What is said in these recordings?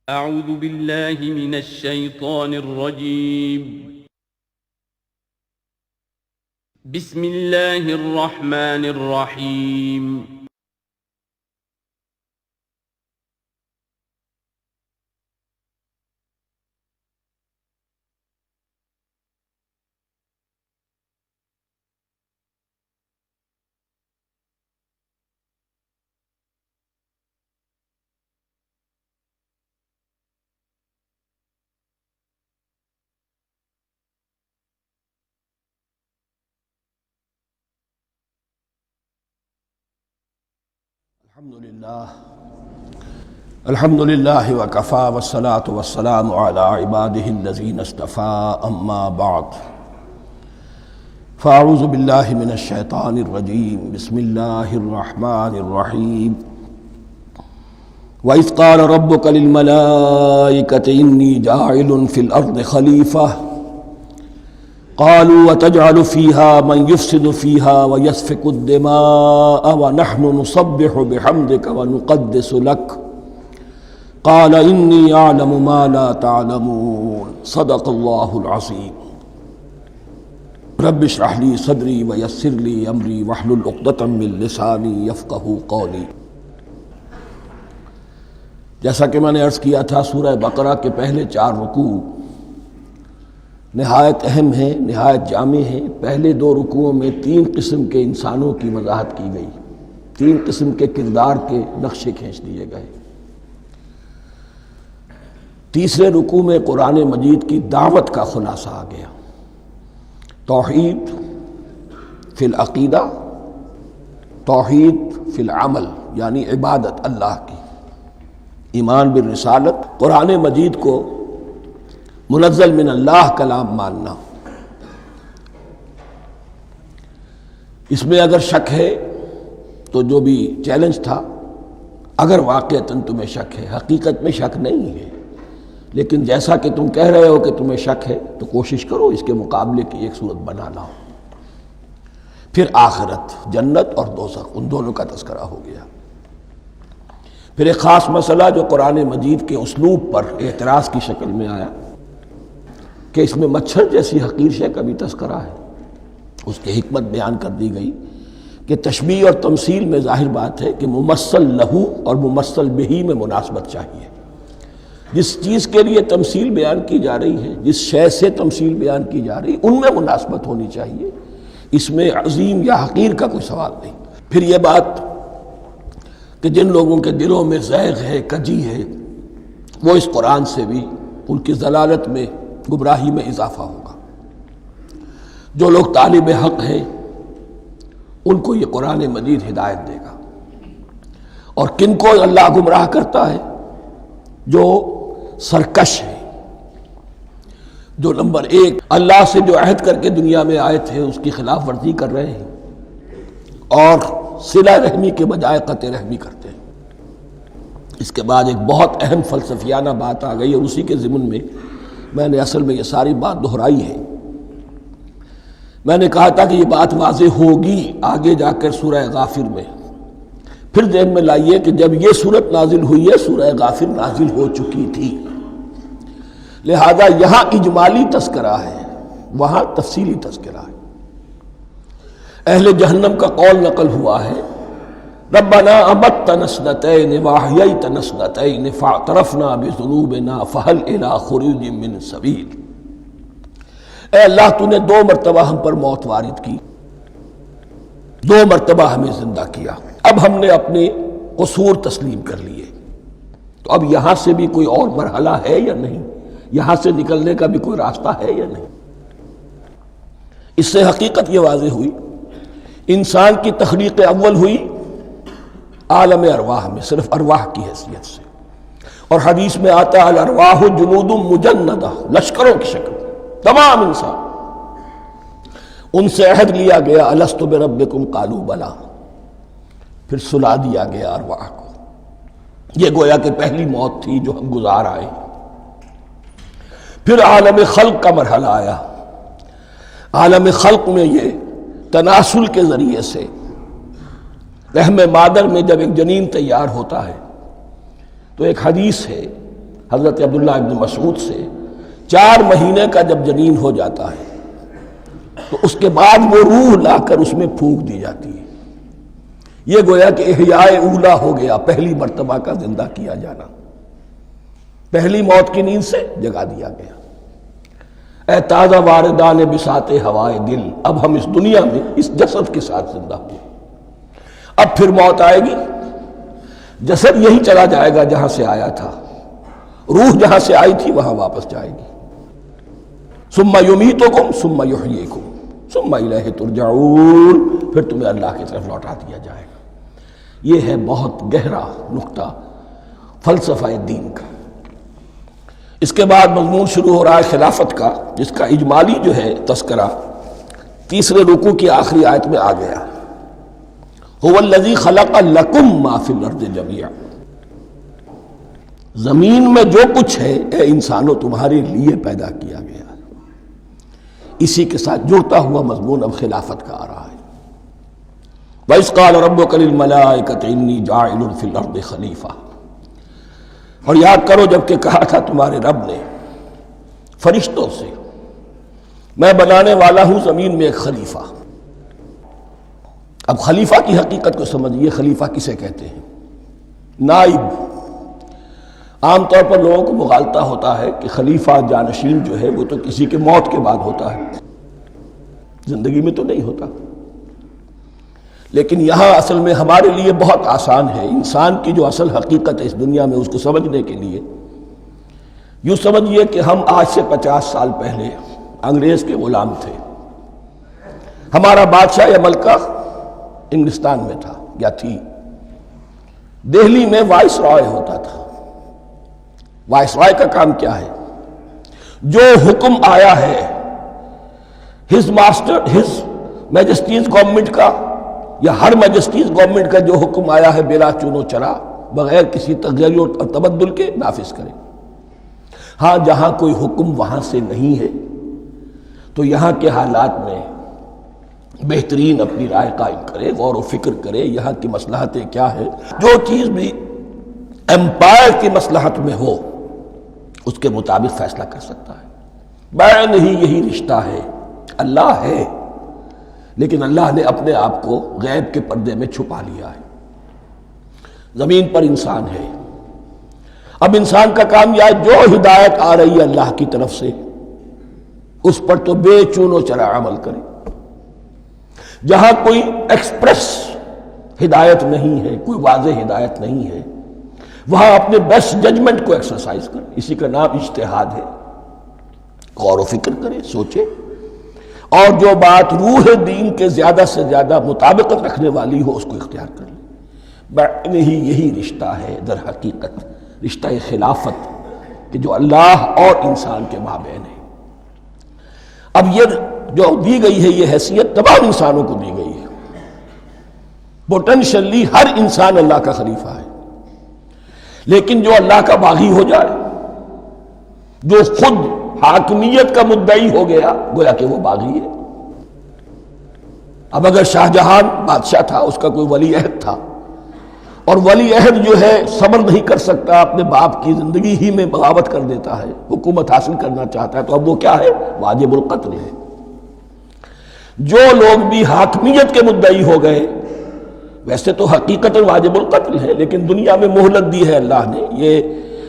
اعوذ باللہ من الشیطان الرجیم بسم اللہ الرحمن الرحیم الحمد للہ وکفی والصلاة والسلام علی عبادہ الذین اصطفی اما بعد فاعوذ باللہ من الشیطان الرجیم بسم اللہ الرحمن الرحیم وَإِذْ قَالَ رَبُّكَ لِلْمَلَائِكَةِ إِنِّي جَاعِلٌ فِي الْأَرْضِ خَلِيفَةً قالوا وتجعل فيها من يفسد فيها ويسفك الدماء ونحن نسبح بحمدك ونقدس لك قال إني أعلم ما لا تعلمون صدق الله العظيم رب اشرح لي صدري ويسر لي أمري واحلل عقدة من لساني يفقهوا قولي۔ جیسا کہ میں نے عرض کیا تھا، سورہ بقرہ کے پہلے 4 رکوع نہایت اہم ہیں، نہایت جامع ہیں۔ پہلے 2 رکوعوں میں 3 قسم کے انسانوں کی وضاحت کی گئی، 3 قسم کے کردار کے نقشے کھینچ دیے گئے۔ تیسرے رکوع میں قرآن مجید کی دعوت کا خلاصہ آ گیا، توحید فی العقیدہ، توحید فی العمل، یعنی عبادت اللہ کی، ایمان بالرسالت، قرآن مجید کو منزل من اللہ کلام ماننا۔ اس میں اگر شک ہے تو جو بھی چیلنج تھا، اگر واقعتاً تمہیں شک ہے، حقیقت میں شک نہیں ہے، لیکن جیسا کہ تم کہہ رہے ہو کہ تمہیں شک ہے تو کوشش کرو اس کے مقابلے کی ایک صورت بنانا ہو۔ پھر آخرت، جنت اور دوزخ، ان دونوں کا تذکرہ ہو گیا۔ پھر ایک خاص مسئلہ جو قرآن مجید کے اسلوب پر اعتراض کی شکل میں آیا کہ اس میں مچھر جیسی حقیر شے کا بھی تذکرہ ہے، اس کی حکمت بیان کر دی گئی کہ تشبیہ اور تمثیل میں ظاہر بات ہے کہ ممثل لہو اور ممثل بہی میں مناسبت چاہیے۔ جس چیز کے لیے تمثیل بیان کی جا رہی ہے، جس شے سے تمثیل بیان کی جا رہی ہے، ان میں مناسبت ہونی چاہیے، اس میں عظیم یا حقیر کا کوئی سوال نہیں۔ پھر یہ بات کہ جن لوگوں کے دلوں میں زیغ ہے، کجی ہے، وہ اس قرآن سے بھی ان کی ضلالت میں، گمراہی میں اضافہ ہوگا۔ جو لوگ طالب حق ہیں ان کو یہ قرآن مجید ہدایت دے گا۔ اور کن کو اللہ گمراہ کرتا ہے؟ جو سرکش ہے، جو نمبر 1 اللہ سے جو عہد کر کے دنیا میں آئے تھے اس کی خلاف ورزی کر رہے ہیں اور صلہ رحمی کے بجائے قطع رحمی کرتے ہیں۔ اس کے بعد ایک بہت اہم فلسفیانہ بات آ گئی، اور اسی کے ضمن میں میں نے اصل میں یہ ساری بات دہرائی ہے۔ میں نے کہا تھا کہ یہ بات واضح ہوگی آگے جا کر سورہ غافر میں۔ پھر ذہن میں لائیے کہ جب یہ صورت نازل ہوئی ہے، سورہ غافر نازل ہو چکی تھی، لہذا یہاں اجمالی تذکرہ ہے، وہاں تفصیلی تذکرہ ہے۔ اہل جہنم کا قول نقل ہوا ہے، ربنا امتنا اثنتین واحییتنا اثنتین فاعترفنا بذنوبنا فہل الی خروج من سبیل۔ اے اللہ، تو نے 2 مرتبہ ہم پر موت وارد کی، 2 مرتبہ ہمیں زندہ کیا، اب ہم نے اپنے قصور تسلیم کر لیے، تو اب یہاں سے بھی کوئی اور مرحلہ ہے یا نہیں؟ یہاں سے نکلنے کا بھی کوئی راستہ ہے یا نہیں؟ اس سے حقیقت یہ واضح ہوئی، انسان کی تخلیق اول ہوئی عالم ارواح میں، صرف ارواح کی حیثیت سے، اور حدیث میں آتا ہے الارواح جنود مجندہ، لشکروں کی شکل، تمام انسان۔ ان سے عہد لیا گیا الست بربکم قالوا بلا، پھر سلا دیا گیا ارواح کو۔ یہ گویا کہ پہلی موت تھی جو ہم گزار آئے۔ پھر عالم خلق کا مرحلہ آیا۔ عالم خلق میں یہ تناسل کے ذریعے سے رحم مادر میں جب ایک جنین تیار ہوتا ہے تو ایک حدیث ہے، حضرت عبداللہ ابن مسعود سے 4 مہینے کا جب جنین ہو جاتا ہے تو اس کے بعد وہ روح لا کر اس میں پھونک دی جاتی ہے. یہ گویا کہ احیاء اولا ہو گیا، پہلی مرتبہ کا زندہ کیا جانا، پہلی موت کی نیند سے جگا دیا گیا. اے تازہ واردان بساط ہوائے دل، اب ہم اس دنیا میں اس جسد کے ساتھ زندہ ہوئے، اب پھر موت آئے گی، جسد یہی چلا جائے گا جہاں سے آیا تھا، روح جہاں سے آئی تھی وہاں واپس جائے گی. ثم یمیتکم ثم یحییکم ثم الیہ ترجعون، پھر تمہیں اللہ کی طرف لوٹا دیا جائے گا. یہ ہے بہت گہرا نقطہ فلسفہ دین کا. اس کے بعد مضمون شروع ہو رہا ہے خلافت کا، جس کا اجمالی جو ہے تذکرہ تیسرے رکوع کی آخری آیت میں آ گیا. هو الذی خلق لکم ما فی الارض جمیعا، زمین میں جو کچھ ہے اے انسانوں تمہارے لیے پیدا کیا گیا. اسی کے ساتھ جڑتا ہوا مضمون اب خلافت کا آ رہا ہے. وَإِذْ قَالَ رَبُّكَ لِلْمَلَائِكَةِ إِنِّي جَاعِلٌ فِي الْأَرْضِ خَلِيفَةً، اور یاد کرو جب کہ کہا تھا تمہارے رب نے فرشتوں سے میں بنانے والا ہوں زمین میں ایک خلیفہ. اب خلیفہ کی حقیقت کو سمجھیے. خلیفہ کسے کہتے ہیں؟ نائب. عام طور پر لوگوں کو مغالطہ ہوتا ہے کہ خلیفہ جانشین جو ہے وہ تو کسی کے موت کے بعد ہوتا ہے، زندگی میں تو نہیں ہوتا. لیکن یہاں اصل میں ہمارے لیے بہت آسان ہے. انسان کی جو اصل حقیقت ہے اس دنیا میں، اس کو سمجھنے کے لیے یوں سمجھیے کہ ہم آج سے 50 سال پہلے انگریز کے غلام تھے. ہمارا بادشاہ یا ملکہ انگلستان میں تھا یا تھی. دہلی میں وائس رائے ہوتا تھا. وائس رائے کا کام کیا ہے؟ جو حکم آیا ہے ہز میجسٹیز گورنمنٹ کا یا ہر میجسٹیز گورنمنٹ کا جو حکم آیا ہے بلا چون و چرا، بغیر کسی تغیر اور تبدل کے نافذ کرے. ہاں جہاں کوئی حکم وہاں سے نہیں ہے تو یہاں کے حالات میں بہترین اپنی رائے قائم کرے، غور و فکر کرے یہاں کی مصلحتیں کیا ہے. جو چیز بھی امپائر کی مصلحت میں ہو اس کے مطابق فیصلہ کر سکتا ہے. بین ہی یہی رشتہ ہے. اللہ ہے لیکن اللہ نے اپنے آپ کو غیب کے پردے میں چھپا لیا ہے. زمین پر انسان ہے. اب انسان کا کام یہ ہے جو ہدایت آ رہی ہے اللہ کی طرف سے اس پر تو بے چون و چرا عمل کرے. جہاں کوئی ایکسپریس ہدایت نہیں ہے، کوئی واضح ہدایت نہیں ہے، وہاں اپنے بیسٹ ججمنٹ کو ایکسرسائز کرے. اسی کا نام اجتہاد ہے. غور و فکر کرے، سوچے، اور جو بات روح دین کے زیادہ سے زیادہ مطابقت رکھنے والی ہو اس کو اختیار کر لے. بین ہی یہی رشتہ ہے در حقیقت رشتہ خلافت کہ جو اللہ اور انسان کے مابین ہے. اب یہ جو دی گئی ہے یہ حیثیت تمام انسانوں کو دی گئی ہے. پوٹینشلی ہر انسان اللہ کا خلیفہ ہے. لیکن جو اللہ کا باغی ہو جائے، جو خود حاکمیت کا مدعی ہو گیا، گویا کہ وہ باغی ہے. اب اگر شاہ جہان بادشاہ تھا، اس کا کوئی ولی عہد تھا، اور ولی عہد جو ہے صبر نہیں کر سکتا، اپنے باپ کی زندگی ہی میں بغاوت کر دیتا ہے، حکومت حاصل کرنا چاہتا ہے، تو اب وہ کیا ہے؟ واجب القتل ہے. جو لوگ بھی حاکمیت کے مدعی ہو گئے، ویسے تو حقیقت واجب القتل ہے لیکن دنیا میں مہلت دی ہے اللہ نے.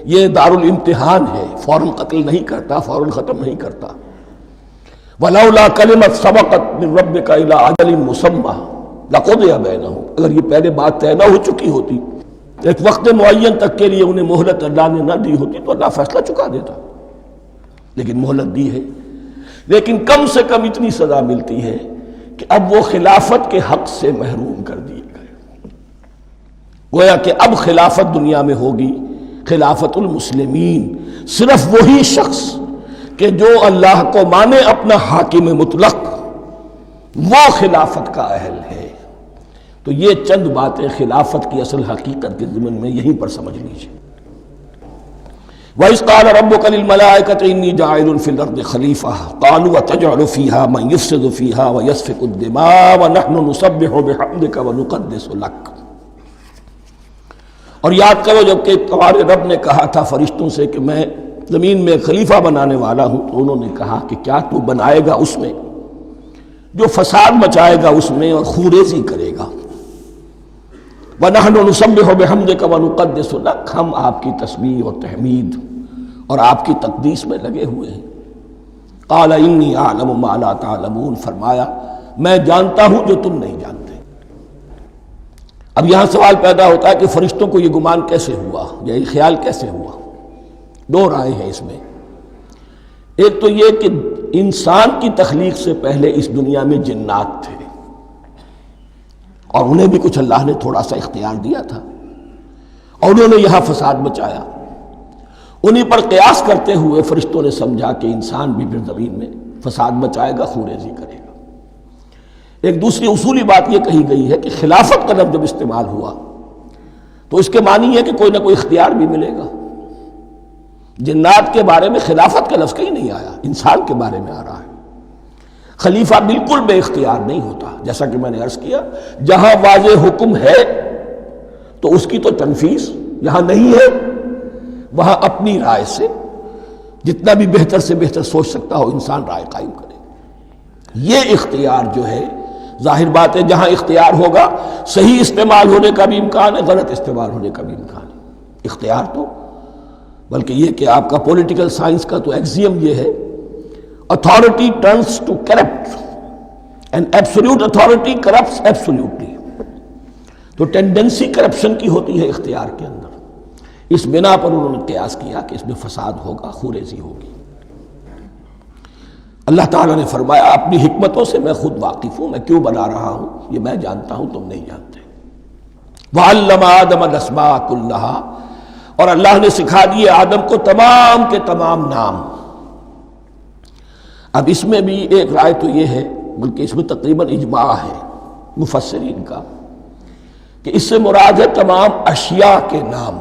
یہ دار الامتحان ہے. فوراً قتل نہیں کرتا، فوراً ختم نہیں کرتا. وَلَوْلَا كَلِمَةٌ سَبَقَتْ مِن رَبِّكَ إِلَىٰ أَجَلٍ مُّسَمًّى لَقُضِيَ بَيْنَهُمْ، اگر یہ پہلے بات طے نہ ہو چکی ہوتی، ایک وقت معین تک کے لیے انہیں مہلت اللہ نے نہ دی ہوتی تو اللہ فیصلہ چکا دیتا. لیکن مہلت دی ہے. لیکن کم سے کم اتنی سزا ملتی ہے کہ اب وہ خلافت کے حق سے محروم کر دیے گئے. گویا کہ اب خلافت دنیا میں ہوگی خلافت المسلمین. صرف وہی شخص کہ جو اللہ کو مانے اپنا حاکم مطلق، وہ خلافت کا اہل ہے. تو یہ چند باتیں خلافت کی اصل حقیقت کے ضمن میں یہیں پر سمجھ لیجیے. وَإِذْ قَالَ رَبُّكَ لِلْمَلَائِكَةِ إِنِّي جَاعِلٌ فِي الْأَرْضِ خَلِيفَةً قَالُوا أَتَجْعَلُ فِيهَا مَن يُفْسِدُ فِيهَا وَيَسْفِكُ الدِّمَاءَ وَنَحْنُ نُسَبِّحُ بِحَمْدِكَ وَنُقَدِّسُ لَكَ. اور یاد کرو جب کہ تمہارے رب نے کہا تھا فرشتوں سے کہ میں زمین میں خلیفہ بنانے والا ہوں، تو انہوں نے کہا کہ کیا تو بنائے گا اس میں جو فساد مچائے گا اس میں اور خوریزی کرے گا؟ وَنَحْنُ نُسَبِّحُ بِحَمْدِكَ وَنُقَدِّسُ لَكَ، ہم آپ کی تسبیح اور تحمید اور آپ کی تقدیس میں لگے ہوئے ہیں۔ قَالَ إِنِّي أَعْلَمُ مَا لَا تَعْلَمُونَ، فرمایا میں جانتا ہوں جو تم نہیں جانتے۔ اب یہاں سوال پیدا ہوتا ہے کہ فرشتوں کو یہ گمان کیسے ہوا، یا یہ خیال کیسے ہوا؟ دو رائے ہیں اس میں۔ ایک تو یہ کہ انسان کی تخلیق سے پہلے اس دنیا میں جنات تھے، اور انہیں بھی کچھ اللہ نے تھوڑا سا اختیار دیا تھا، اور انہوں نے یہاں فساد مچایا۔ انہی پر قیاس کرتے ہوئے فرشتوں نے سمجھا کہ انسان بھی پھر زمین میں فساد مچائے گا، خوریزی کرے گا۔ ایک دوسری اصولی بات یہ کہی گئی ہے کہ خلافت کا لفظ جب استعمال ہوا تو اس کے معنی ہے کہ کوئی نہ کوئی اختیار بھی ملے گا۔ جنات کے بارے میں خلافت کا لفظ کہیں نہیں آیا، انسان کے بارے میں آ رہا ہے۔ خلیفہ بالکل بے اختیار نہیں ہوتا، جیسا کہ میں نے عرض کیا، جہاں واضح حکم ہے تو اس کی تو تنفیذ، یہاں نہیں ہے وہاں اپنی رائے سے جتنا بھی بہتر سے بہتر سوچ سکتا ہو انسان رائے قائم کرے۔ یہ اختیار جو ہے، ظاہر بات ہے جہاں اختیار ہوگا صحیح استعمال ہونے کا بھی امکان ہے، غلط استعمال ہونے کا بھی امکان ہے۔ اختیار تو بلکہ یہ کہ آپ کا پولیٹیکل سائنس کا تو ایکسیم یہ ہے، authority turns to corrupt and absolute authority corrupts absolutely۔ تو ٹینڈنسی کرپشن کی ہوتی ہے اختیار کے اندر۔ اس بنا پر انہوں نے قیاس کیا کہ اس میں فساد ہوگا، خوریزی ہوگی۔ اللہ تعالیٰ نے فرمایا اپنی حکمتوں سے میں خود واقف ہوں، میں کیوں بنا رہا ہوں یہ میں جانتا ہوں، تم نہیں جانتے۔ وَعَلَّمَ آدَمَ الْأَسْمَاءَ كُلَّهَا، اور اللہ نے سکھا دیے آدم کو تمام کے تمام نام۔ اب اس میں بھی ایک رائے تو یہ ہے، بلکہ اس میں تقریباً اجماع ہے مفسرین کا، کہ اس سے مراد ہے تمام اشیاء کے نام،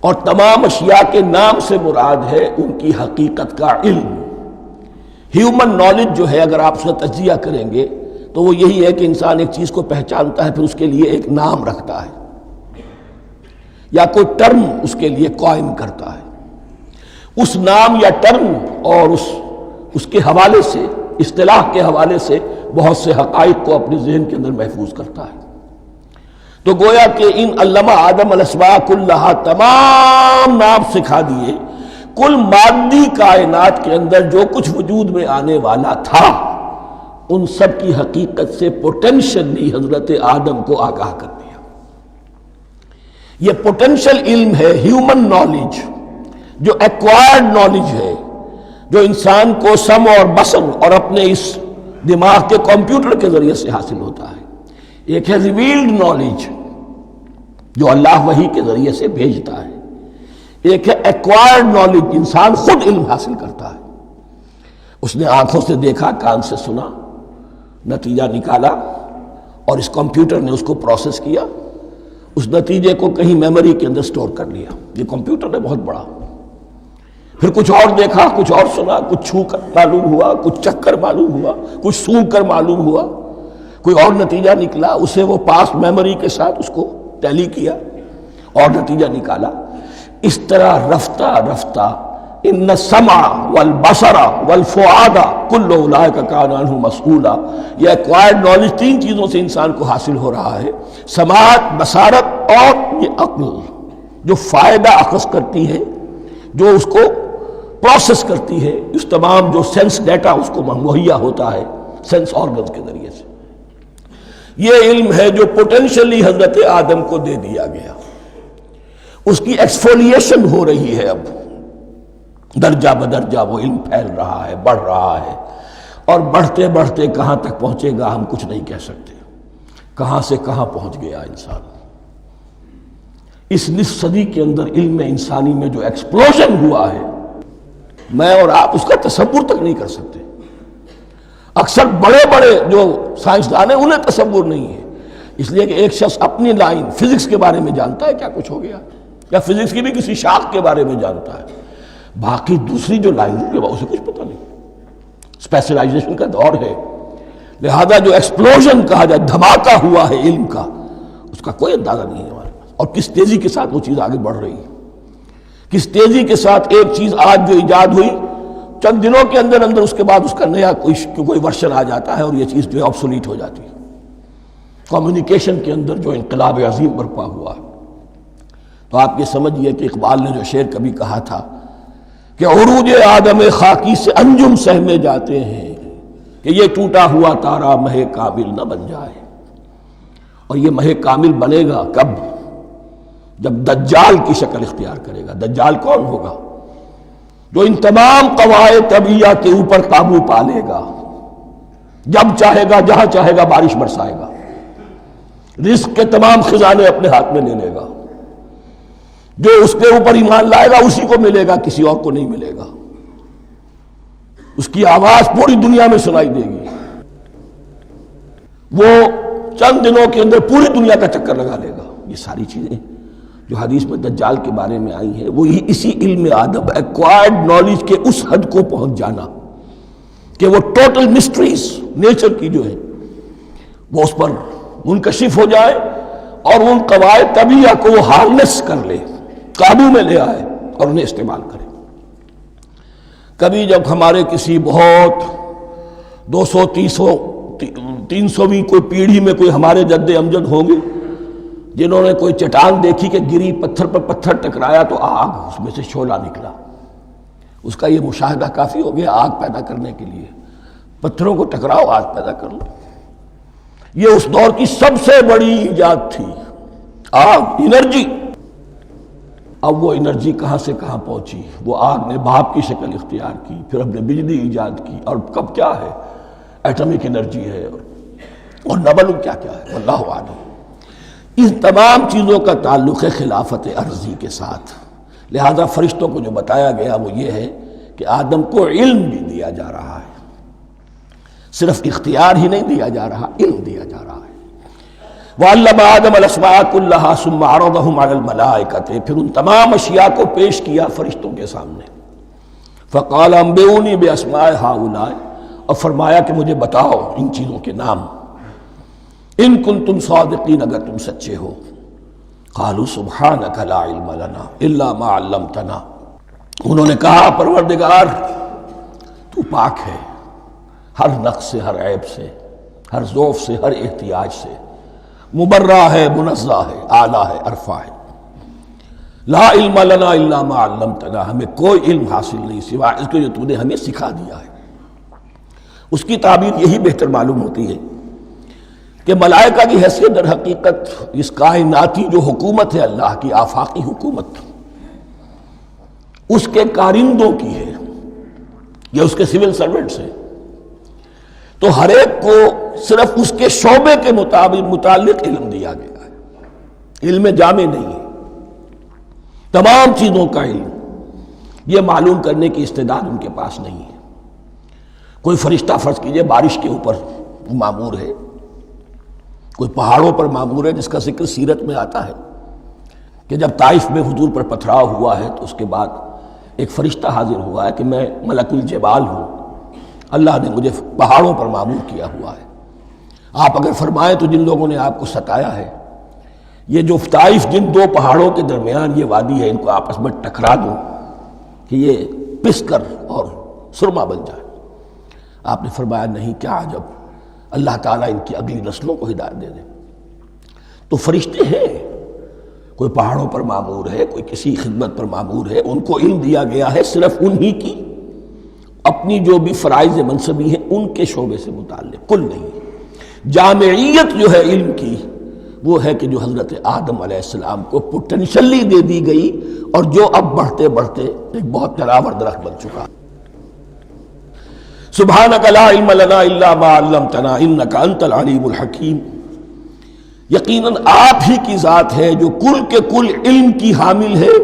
اور تمام اشیاء کے نام سے مراد ہے ان کی حقیقت کا علم۔ ہیومن نالج جو ہے، اگر آپ اس کا تجزیہ کریں گے تو وہ یہی ہے کہ انسان ایک چیز کو پہچانتا ہے، پھر اس کے لیے ایک نام رکھتا ہے یا کوئی ٹرم اس کے لیے قائم کرتا ہے۔ اس نام یا ٹرم اور اس کے حوالے سے، اصطلاح کے حوالے سے بہت سے حقائق کو اپنے ذہن کے اندر محفوظ کرتا ہے۔ تو گویا کہ ان علمہ آدم الاسماء کلہا، تمام نام سکھا دیے کل مادی کائنات کے اندر جو کچھ وجود میں آنے والا تھا، ان سب کی حقیقت سے پوٹینشلی حضرت آدم کو آگاہ کر دیا۔ یہ پوٹینشل علم ہے، ہیومن نالج، جو ایکوائرڈ نالج ہے، جو انسان کو سم اور بصر اور اپنے اس دماغ کے کمپیوٹر کے ذریعے سے حاصل ہوتا ہے۔ ایک ہے ریویلڈ نالج جو اللہ وحی کے ذریعے سے بھیجتا ہے، ایک ہے ایکوائرڈ نالج، انسان خود علم حاصل کرتا ہے۔ اس نے آنکھوں سے دیکھا، کان سے سنا، نتیجہ نکالا، اور اس کمپیوٹر نے اس کو پروسیس کیا، اس نتیجے کو کہیں میموری کے اندر سٹور کر لیا۔ یہ کمپیوٹر ہے بہت بڑا۔ پھر کچھ اور دیکھا، کچھ اور سنا، کچھ چھو کر معلوم ہوا، کچھ چکھ کر معلوم ہوا، کچھ سونگھ کر معلوم ہوا، کوئی اور نتیجہ نکلا، اسے وہ پاس میموری کے ساتھ اس کو ٹیلی کیا اور نتیجہ نکالا۔ اس طرح رفتہ رفتہ ان السمع والبصر والفؤاد کل اولئک کان عنہ مسئولا، یہ ایکوائرڈ نالج تین چیزوں سے انسان کو حاصل ہو رہا ہے، سماعت، بصارت اور یہ عقل، جو فائدہ اخذ کرتی ہے، جو اس کو پروسیس کرتی ہے، اس تمام جو سینس ڈیٹا اس کو مہیا ہوتا ہے سینس آرگنز کے ذریعے سے۔ یہ علم ہے جو پوٹینشلی حضرت آدم کو دے دیا گیا۔ اس کی ایکسفولیشن ہو رہی ہے، اب درجہ بدرجہ وہ علم پھیل رہا ہے، بڑھ رہا ہے، اور بڑھتے بڑھتے کہاں تک پہنچے گا ہم کچھ نہیں کہہ سکتے۔ کہاں سے کہاں پہنچ گیا انسان۔ اس نصف صدی کے اندر علم انسانی میں جو ایکسپلوژن ہوا ہے، میں اور آپ اس کا تصور تک نہیں کر سکتے۔ اکثر بڑے بڑے جو سائنسدان ہیں انہیں تصور نہیں ہے، اس لیے کہ ایک شخص اپنی لائن فزکس کے بارے میں جانتا ہے کیا کچھ ہو گیا، یا فزکس کی بھی کسی شاخ کے بارے میں جانتا ہے، باقی دوسری جو لائن ہے اسے کچھ پتہ نہیں۔ اسپیشلائزیشن کا دور ہے، لہذا جو ایکسپلوژن کہا جائے، دھماکہ ہوا ہے علم کا، اس کا کوئی اندازہ نہیں ہے ہمارے۔ اور کس تیزی کے ساتھ وہ چیز آگے بڑھ رہی ہے، کس تیزی کے ساتھ ایک چیز آج جو ایجاد ہوئی چند دنوں کے اندر اندر اس کے بعد اس کا نیا کوئی ورشن آ جاتا ہے اور یہ چیز جو ہے آبسولیٹ ہو جاتی ہے۔ کمیونیکیشن کے اندر جو انقلاب عظیم برپا ہوا، تو آپ یہ سمجھیے کہ اقبال نے جو شعر کبھی کہا تھا کہ عروج آدم خاکی سے انجم سہمے جاتے ہیں کہ یہ ٹوٹا ہوا تارا مہ کامل نہ بن جائے، اور یہ مہ کامل بنے گا کب؟ جب دجال کی شکل اختیار کرے گا۔ دجال کون ہوگا؟ جو ان تمام قواعد طبیعہ کے اوپر قابو پا لے گا، جب چاہے گا جہاں چاہے گا بارش برسائے گا، رزق کے تمام خزانے اپنے ہاتھ میں لے لے گا، جو اس کے اوپر ایمان لائے گا اسی کو ملے گا، کسی اور کو نہیں ملے گا، اس کی آواز پوری دنیا میں سنائی دے گی، وہ چند دنوں کے اندر پوری دنیا کا چکر لگا لے گا۔ یہ ساری چیزیں جو حدیث میں دجال کے بارے میں آئی ہیں وہ اسی علم آدم ایکوائرڈ نالج کے اس حد کو پہنچ جانا کہ وہ ٹوٹل مسٹریز نیچر کی جو ہے وہ اس پر منکشف ہو جائے اور ان قواعد طبیعہ کو وہ ہارنس کر لے، قابو میں لے آئے اور انہیں استعمال کرے۔ کبھی جب ہمارے کسی بہت 200-300ویں کوئی پیڑھی میں کوئی ہمارے جد امجد ہوں گے جنہوں نے کوئی چٹان دیکھی کہ گری، پتھر پر پتھر ٹکرایا تو آگ اس میں سے شعلہ نکلا، اس کا یہ مشاہدہ کافی ہو گیا آگ پیدا کرنے کے لیے۔ پتھروں کو ٹکراؤ آگ پیدا کر لو، یہ اس دور کی سب سے بڑی ایجاد تھی، آگ، انرجی۔ اب وہ انرجی کہاں سے کہاں پہنچی، وہ آگ نے بھاپ کی شکل اختیار کی، پھر ہم نے بجلی ایجاد کی، اور کب کیا ہے ایٹمک انرجی ہے اور نہ معلوم کیا کیا ہے، واللہ اعلم۔ ان تمام چیزوں کا تعلق ہے خلافت ارضی کے ساتھ، لہذا فرشتوں کو جو بتایا گیا وہ یہ ہے کہ آدم کو علم بھی دیا جا رہا ہے، صرف اختیار ہی نہیں دیا جا رہا، علم دیا جا رہا ہے۔ وَعَلَّمَ آدَمَ الْأَسْمَاءَ كُلَّهَا ثُمَّ عَرَضَهُمْ عَلَى الْمَلَائِكَةِ، پھر ان تمام اشیاء کو پیش کیا فرشتوں کے سامنے۔ فَقَالَ أَنبِئُونِي بِأَسْمَاءِ هَؤُلَاءِ، اور فرمایا کہ مجھے بتاؤ ان چیزوں کے نام، ان کنتم صادقین، اگر تم سچے ہو۔ قالوا سبحانک لا علم لنا الا ما علمتنا، انہوں نے کہا پروردگار تو پاک ہے ہر نقص سے، ہر عیب سے، ہر ضعف سے، ہر احتیاج سے، مبرہ ہے، منزہ ہے، اعلیٰ ہے، ارفع ہے۔ لا علم لنا الا ما علمتنا، ہمیں کوئی علم حاصل نہیں سوائے اس کے جو تو نے ہمیں سکھا دیا ہے۔ اس کی تعبیر یہی بہتر معلوم ہوتی ہے کہ ملائکہ کی حیثیت در حقیقت اس کائناتی جو حکومت ہے اللہ کی آفاقی حکومت، اس کے کارندوں کی ہے، یہ اس کے سول سرونٹس ہیں، تو ہر ایک کو صرف اس کے شعبے کے متعلق علم دیا گیا ہے، علم جامع نہیں ہے، تمام چیزوں کا علم یہ معلوم کرنے کی استعداد ان کے پاس نہیں ہے۔ کوئی فرشتہ فرض کیجئے بارش کے اوپر مامور ہے، کوئی پہاڑوں پر مامور ہے، جس کا ذکر سیرت میں آتا ہے کہ جب طائف میں حضور پر پتھراؤ ہوا ہے تو اس کے بعد ایک فرشتہ حاضر ہوا ہے کہ میں ملک الجبال ہوں، اللہ نے مجھے پہاڑوں پر مامور کیا ہوا ہے، آپ اگر فرمائیں تو جن لوگوں نے آپ کو ستایا ہے، یہ جو طائف جن دو پہاڑوں کے درمیان یہ وادی ہے، ان کو آپس میں ٹکرا دو کہ یہ پس کر اور سرما بن جائے۔ آپ نے فرمایا نہیں، کیا عجب، اللہ تعالیٰ ان کی اگلی نسلوں کو ہدایت دے دے۔ تو فرشتے ہیں، کوئی پہاڑوں پر مامور ہے، کوئی کسی خدمت پر مامور ہے، ان کو علم دیا گیا ہے صرف انہی کی اپنی جو بھی فرائض منصبی ہیں ان کے شعبے سے متعلق، کل نہیں۔ جامعیت جو ہے علم کی وہ ہے کہ جو حضرت آدم علیہ السلام کو پوٹینشلی دے دی گئی اور جو اب بڑھتے بڑھتے ایک بہت جلاور درخت بن چکا۔ سبحانک لا علم لنا الا ما علمتنا انک انت العلیم الحکیم، یقیناً آپ ہی کی ذات ہے جو کل کے کل علم کی حامل ہے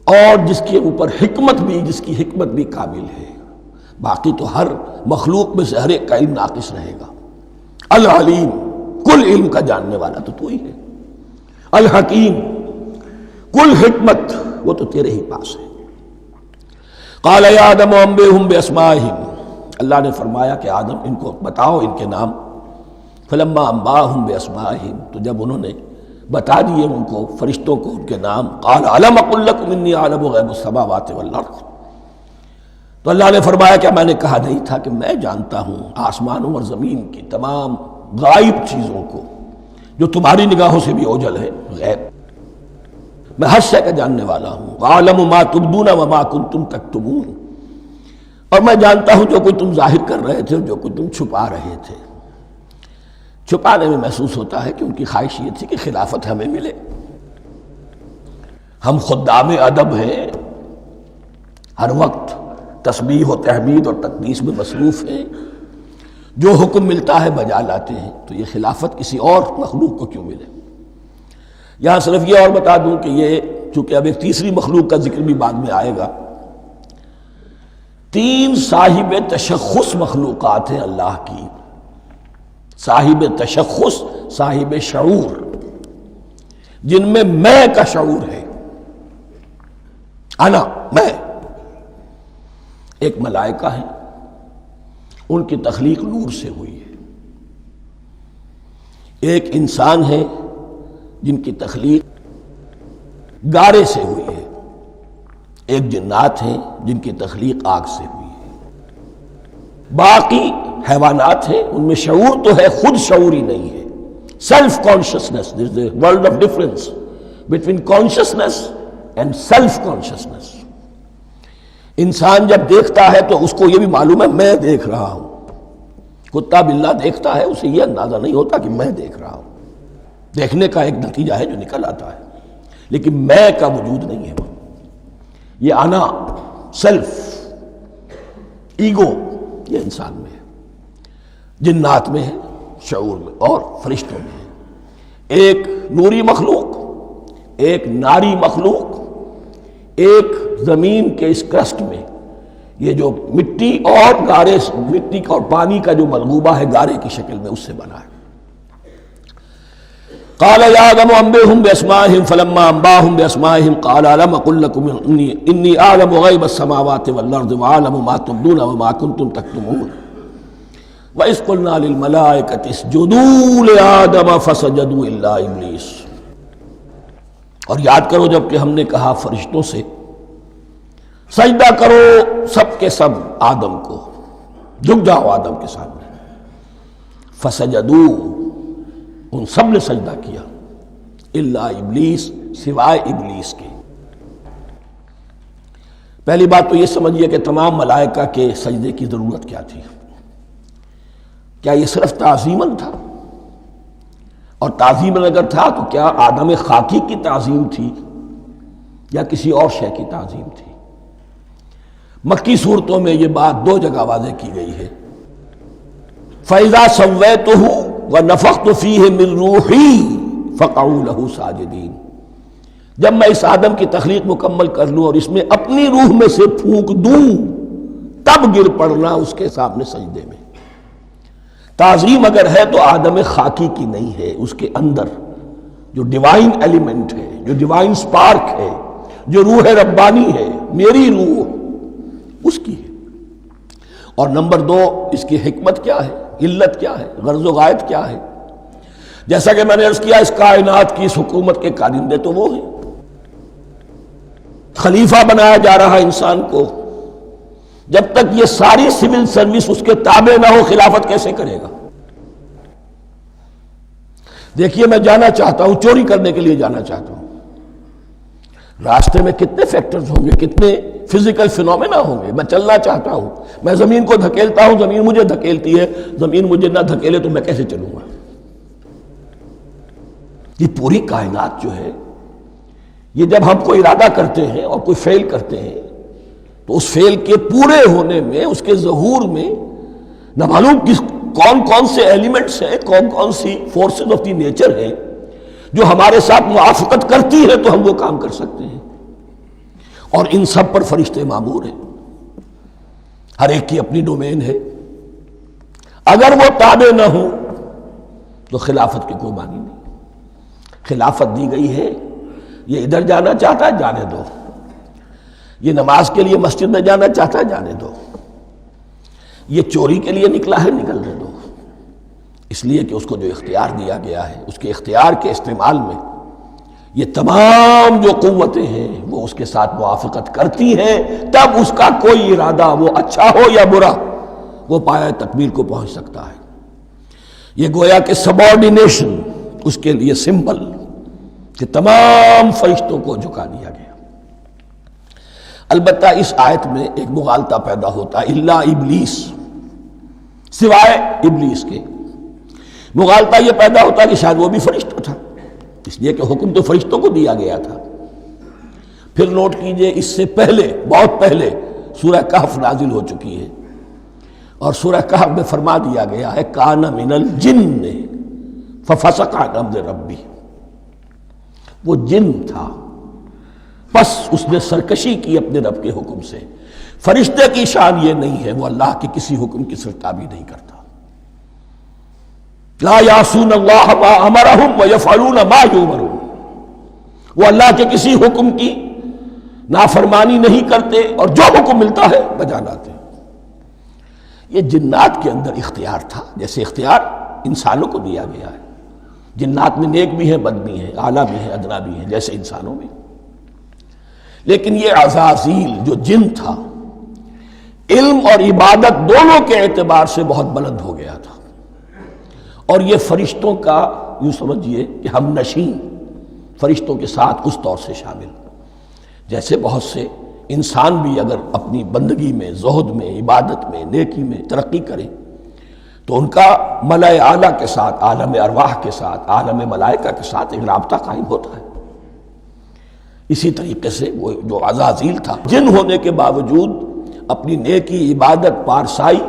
اور جس کے اوپر حکمت بھی، جس کی حکمت بھی کامل ہے، باقی تو ہر مخلوق میں سے ہر ایک کا علم ناقص رہے گا۔ العلیم، کل علم کا جاننے والا تو ہی ہے، الحکیم، کل حکمت وہ تو تیرے ہی پاس ہے۔ قال یا آدم انبئہم باسمائہم، اللہ نے فرمایا کہ آدم ان کو بتاؤ ان کے نام۔ فلما انباہم باسمائہم، تو جب انہوں نے بتا دیے ان کو فرشتوں کو ان کے نام. قال الم اقل لکم انی اعلم غیب السماوات والارض. تو اللہ نے فرمایا کہ میں نے کہا نہیں تھا کہ میں جانتا ہوں آسمانوں اور زمین کی تمام غائب چیزوں کو جو تمہاری نگاہوں سے بھی اوجھل ہے. غیب میں ہر شے کا جاننے والا ہوں. وَأَعْلَمُ مَا تُبْدُونَ وَمَا كُنْتُمْ تَكْتُمُونَ. اور میں جانتا ہوں جو کوئی تم ظاہر کر رہے تھے اور جو کوئی تم چھپا رہے تھے. چھپانے میں محسوس ہوتا ہے کہ ان کی خواہش یہ تھی کہ خلافت ہمیں ملے. ہم خدام ادب ہیں، ہر وقت تسبیح و تحمید اور تقدیس میں مصروف ہیں، جو حکم ملتا ہے بجا لاتے ہیں. تو یہ خلافت کسی اور مخلوق کو کیوں ملے؟ یہاں صرف یہ اور بتا دوں کہ یہ چونکہ اب ایک تیسری مخلوق کا ذکر بھی بعد میں آئے گا. 3 صاحب تشخص مخلوقات ہیں اللہ کی. صاحب تشخص، صاحب شعور، جن میں میں کا شعور ہے. انا، میں. ایک ملائکہ ہیں، ان کی تخلیق نور سے ہوئی ہے. ایک انسان ہے جن کی تخلیق گارے سے ہوئی ہے. ایک جنات ہیں جن کی تخلیق آگ سے ہوئی ہے. باقی حیوانات ہیں، ان میں شعور تو ہے، خود شعور ہی نہیں ہے. Self consciousness, there is a world of difference between consciousness and self consciousness. انسان جب دیکھتا ہے تو اس کو یہ بھی معلوم ہے میں دیکھ رہا ہوں. کتا بلہ دیکھتا ہے، اسے یہ اندازہ نہیں ہوتا کہ میں دیکھ رہا ہوں. دیکھنے کا ایک نتیجہ ہے جو نکل آتا ہے، لیکن میں کا وجود نہیں ہے. یہ انا، سیلف، ایگو، یہ انسان میں ہے، جنات میں ہے، شعور میں، اور فرشتوں میں ہے. ایک نوری مخلوق، ایک ناری مخلوق، ایک زمین کے اس کرسٹ میں یہ جو مٹی اور گارے، مٹی اور پانی کا جو ملغوبہ ہے گارے کی شکل میں، اس سے بنا ہے. قال يا آدم انبئهم بأسمائهم فلما انبأهم بأسمائهم قال ألم أقل لكم إني أعلم غيب السماوات والأرض وأعلم ما تبدون وما كنتم تكتمون وإذ قلنا للملائكة اسجدوا لآدم فسجدوا إلا إبليس. اور یاد کرو جب کہ ہم نے کہا فرشتوں سے سجدہ کرو سب کے سب آدم کو، جھک جاؤ آدم کے سامنے. فسجدوا، ان سب نے سجدہ کیا. الا ابلیس، سوائے ابلیس کے. پہلی بات تو یہ سمجھیے کہ تمام ملائکہ کے سجدے کی ضرورت کیا تھی. کیا یہ صرف تعظیماً تھا؟ اور تعظیماً اگر تھا تو کیا آدم خاکی کی تعظیم تھی یا کسی اور شے کی تعظیم تھی؟ مکی صورتوں میں یہ بات 2 جگہ واضح کی گئی ہے. فَإِذَا سَوَّيْتُهُ وَنَفَخْتُ فِيهِ مِن رُوحِي فَقَعُوا لَهُ سَاجِدِينَ. جب میں اس آدم کی تخلیق مکمل کر لوں اور اس میں اپنی روح میں سے پھونک دوں، تب گر پڑنا اس کے سامنے سجدے میں. تعظیم اگر ہے تو آدم خاکی کی نہیں ہے، اس کے اندر جو ڈیوائن ایلیمنٹ ہے، جو ڈیوائن سپارک ہے، جو روح ربانی ہے، میری روح، اس کی ہے. اور نمبر 2، اس کی حکمت کیا ہے، علت کیا ہے، غرض و غایت کیا ہے؟ جیسا کہ میں نے عرض کیا، اس کائنات کی اس حکومت کے کارندے تو وہ ہیں. خلیفہ بنایا جا رہا انسان کو، جب تک یہ ساری سول سروس اس کے تابع نہ ہو خلافت کیسے کرے گا؟ دیکھیے میں جانا چاہتا ہوں، چوری کرنے کے لیے جانا چاہتا ہوں، راستے میں کتنے فیکٹرز ہوں گے، کتنے فزیکل فینومینا ہوں گے. میں چلنا چاہتا ہوں، میں زمین کو دھکیلتا ہوں، زمین مجھے دھکیلتی ہے. زمین مجھے نہ دھکیلے تو میں کیسے چلوں گا؟ یہ پوری کائنات جو ہے، یہ جب ہم کوئی ارادہ کرتے ہیں اور کوئی فعل کرتے ہیں تو اس فعل کے پورے ہونے میں، اس کے ظہور میں نہ معلوم کون کون سے ایلیمنٹس ہیں، کون کون سی فورسز آف دی نیچر ہیں جو ہمارے ساتھ موافقت کرتی ہے تو ہم وہ کام کر سکتے ہیں. اور ان سب پر فرشتے مامور ہیں، ہر ایک کی اپنی ڈومین ہے. اگر وہ تابع نہ ہوں تو خلافت کی کوئی معنی نہیں. خلافت دی گئی ہے، یہ ادھر جانا چاہتا ہے جانے دو، یہ نماز کے لیے مسجد میں جانا چاہتا ہے جانے دو، یہ چوری کے لیے نکلا ہے نکلنے دو. اس لیے کہ اس کو جو اختیار دیا گیا ہے، اس کے اختیار کے استعمال میں یہ تمام جو قوتیں ہیں وہ اس کے ساتھ موافقت کرتی ہیں، تب اس کا کوئی ارادہ وہ اچھا ہو یا برا وہ پایہ تکمیل کو پہنچ سکتا ہے۔ یہ گویا کہ سبارڈینیشن اس کے لیے سمبل کہ تمام فرشتوں کو جھکا دیا گیا۔ البتہ اس آیت میں ایک مغالطہ پیدا ہوتا ہے، الا ابلیس، سوائے ابلیس کے۔ مغالطہ یہ پیدا ہوتا ہے کہ شاید وہ بھی فرشتہ تھا، اس لیے کہ حکم تو فرشتوں کو دیا گیا تھا۔ پھر نوٹ کیجئے اس سے پہلے، بہت پہلے سورہ کہف نازل ہو چکی ہے، اور سورہ کہف میں فرما دیا گیا ہے کان من الجن ففسق عن امر ربی، وہ جن تھا پس اس نے سرکشی کی اپنے رب کے حکم سے۔ فرشتے کی شان یہ نہیں ہے، وہ اللہ کے کسی حکم کی سرتابی نہیں کرتا۔ لا یعصون اللہ ما امرہم ویفعلون ما یؤمرون، وہ اللہ کے کسی حکم کی نافرمانی نہیں کرتے اور جو حکم ملتا ہے بجا لاتے ہیں۔ یہ جنات کے اندر اختیار تھا، جیسے اختیار انسانوں کو دیا گیا ہے۔ جنات میں نیک بھی ہیں، بد بھی ہیں، اعلیٰ بھی ہیں، ادنا بھی ہیں، جیسے انسانوں میں۔ لیکن یہ عزازیل جو جن تھا، علم اور عبادت دونوں کے اعتبار سے بہت بلند ہو گیا تھا، اور یہ فرشتوں کا یوں سمجھیے کہ ہم نشین، فرشتوں کے ساتھ اس طور سے شامل، جیسے بہت سے انسان بھی اگر اپنی بندگی میں، زہد میں، عبادت میں، نیکی میں ترقی کریں تو ان کا ملائے اعلیٰ کے ساتھ، عالم ارواح کے ساتھ، عالم ملائکہ کے ساتھ ایک رابطہ قائم ہوتا ہے۔ اسی طریقے سے وہ جو عزازیل تھا، جن ہونے کے باوجود اپنی نیکی، عبادت، پارسائی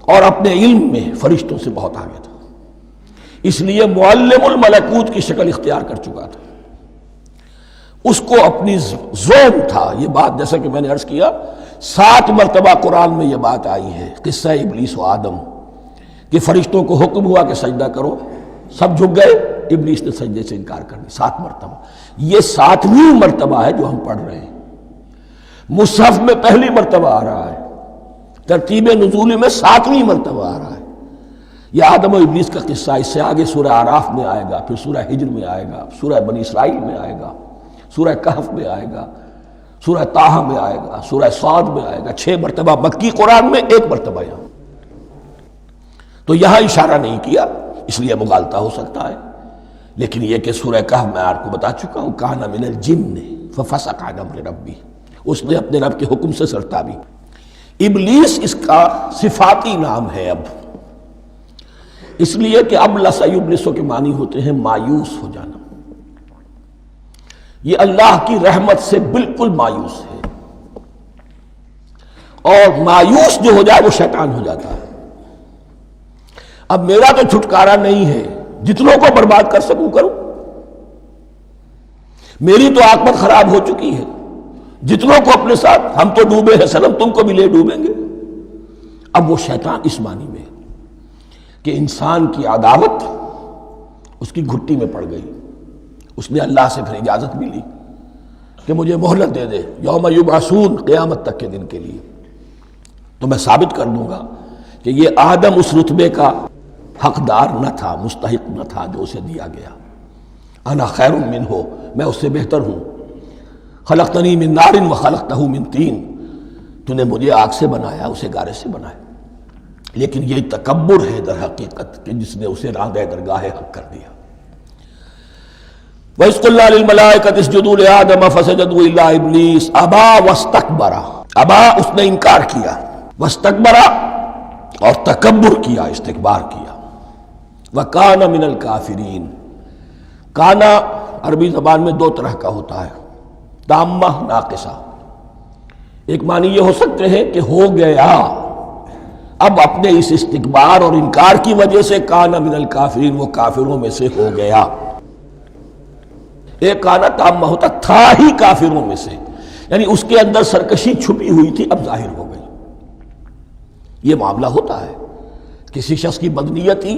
اور اپنے علم میں فرشتوں سے بہت آگے تھا، اس لیے معلم الملکوت کی شکل اختیار کر چکا تھا۔ اس کو اپنی زون تھا، یہ بات جیسا کہ میں نے عرض کیا 7 مرتبہ قرآن میں یہ بات آئی ہے، قصہ ابلیس و آدم، کہ فرشتوں کو حکم ہوا کہ سجدہ کرو، سب جھک گئے، ابلیس نے سجدے سے انکار کر دی 7 مرتبہ۔ یہ 7ویں مرتبہ ہے جو ہم پڑھ رہے ہیں، مصحف میں پہلی مرتبہ آ رہا ہے، ترتیب نزول میں 7ویں مرتبہ آ رہا ہے۔ یہ آدم و ابلیس کا قصہ اس سے آگے سورہ اعراف میں آئے گا، پھر سورہ ہجر میں آئے گا، سورہ بنی اسرائیل میں آئے گا، سورہ کہف میں آئے گا، سورہ طٰہٰ میں آئے گا، سورہ صاد میں آئے گا، 6 مرتبہ مکی قرآن میں، 1 مرتبہ یہاں۔ تو یہاں اشارہ نہیں کیا، اس لیے مغالطہ ہو سکتا ہے، لیکن یہ کہ سورہ کہف میں آپ کو بتا چکا ہوں کان من الجن ففسق عن امر ربی، اس نے اپنے رب کے حکم سے سرتابی۔ ابلیس اس کا صفاتی نام ہے اب، اس لیے کہ اب لسیبلسو کے معنی ہوتے ہیں مایوس ہو جانا۔ یہ اللہ کی رحمت سے بالکل مایوس ہے، اور مایوس جو ہو جائے وہ شیطان ہو جاتا ہے۔ اب میرا تو چھٹکارا نہیں ہے، جتنوں کو برباد کر سکوں کروں، میری تو عاقبت خراب ہو چکی ہے، جتنوں کو اپنے ساتھ، ہم تو ڈوبے ہیں سنم، تم کو بھی لے ڈوبیں گے۔ اب وہ شیطان اس معنی میں کہ انسان کی عداوت اس کی گھٹی میں پڑ گئی، اس نے اللہ سے پھر اجازت بھی لی کہ مجھے مہلت دے دے، یوم یبعثون، قیامت تک کے دن کے لیے، تو میں ثابت کر دوں گا کہ یہ آدم اس رتبے کا حقدار نہ تھا، مستحق نہ تھا جو اسے دیا گیا۔ انا خیر منہ، میں اس سے بہتر ہوں۔ خلقتنی من نار وخلقتہ من طین، تو نے مجھے آگ سے بنایا، اسے گارے سے بنایا۔ لیکن یہ تکبر ہے در حقیقت کہ جس نے اسے راندہ درگاہ حق کر دیا۔ وَإِذْ قُلْنَا لِلْمَلَائِكَةِ اسْجُدُوا لِآدَمَ فَسَجَدُوا إِلَّا إِبْلِيسَ أَبَىٰ وَاسْتَكْبَرَ، ابا اس نے انکار کیا، واستکبر اور تکبر کیا، استکبار کیا، وَكَانَ مِنَ الْكَافِرِينَ۔ کانا عربی زبان میں 2 طرح کا ہوتا ہے، تامہ، ناقصہ۔ ایک معنی یہ ہو سکتے ہیں کہ ہو گیا، اب اپنے اس استکبار اور انکار کی وجہ سے کانا من الکافرین، وہ کافروں میں سے ہو گیا۔ ایک کانا تامہ ہوتا تھا ہی کافروں میں سے، یعنی اس کے اندر سرکشی چھپی ہوئی تھی، اب ظاہر ہو گئی۔ یہ معاملہ ہوتا ہے، کسی شخص کی بدنیتی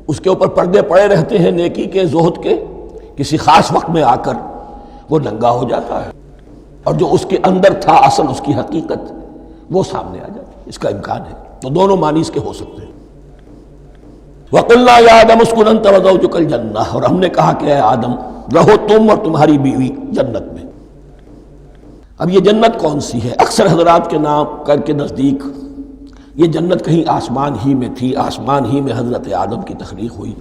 اس کے اوپر پردے پڑے رہتے ہیں نیکی کے، زہد کے، کسی خاص وقت میں آ کر وہ ننگا ہو جاتا ہے، اور جو اس کے اندر تھا اصل، اس کی حقیقت، وہ سامنے آ جاتی ہے۔ اس کا امکان ہے، تو دونوں معنی اس کے ہو سکتے ہیں۔ وَقُلْنَا يَا آدَمُ اسْكُنْ أَنْتَ وَزَوْجُكَ الْجَنَّةَ، اور ہم نے کہا کہ اے آدم رہو تم اور تمہاری بیوی جنت میں۔ اب یہ جنت کون سی ہے؟ اکثر حضرات کے نام کر کے نزدیک یہ جنت کہیں آسمان ہی میں تھی، آسمان ہی میں حضرت آدم کی تخلیق ہوئی۔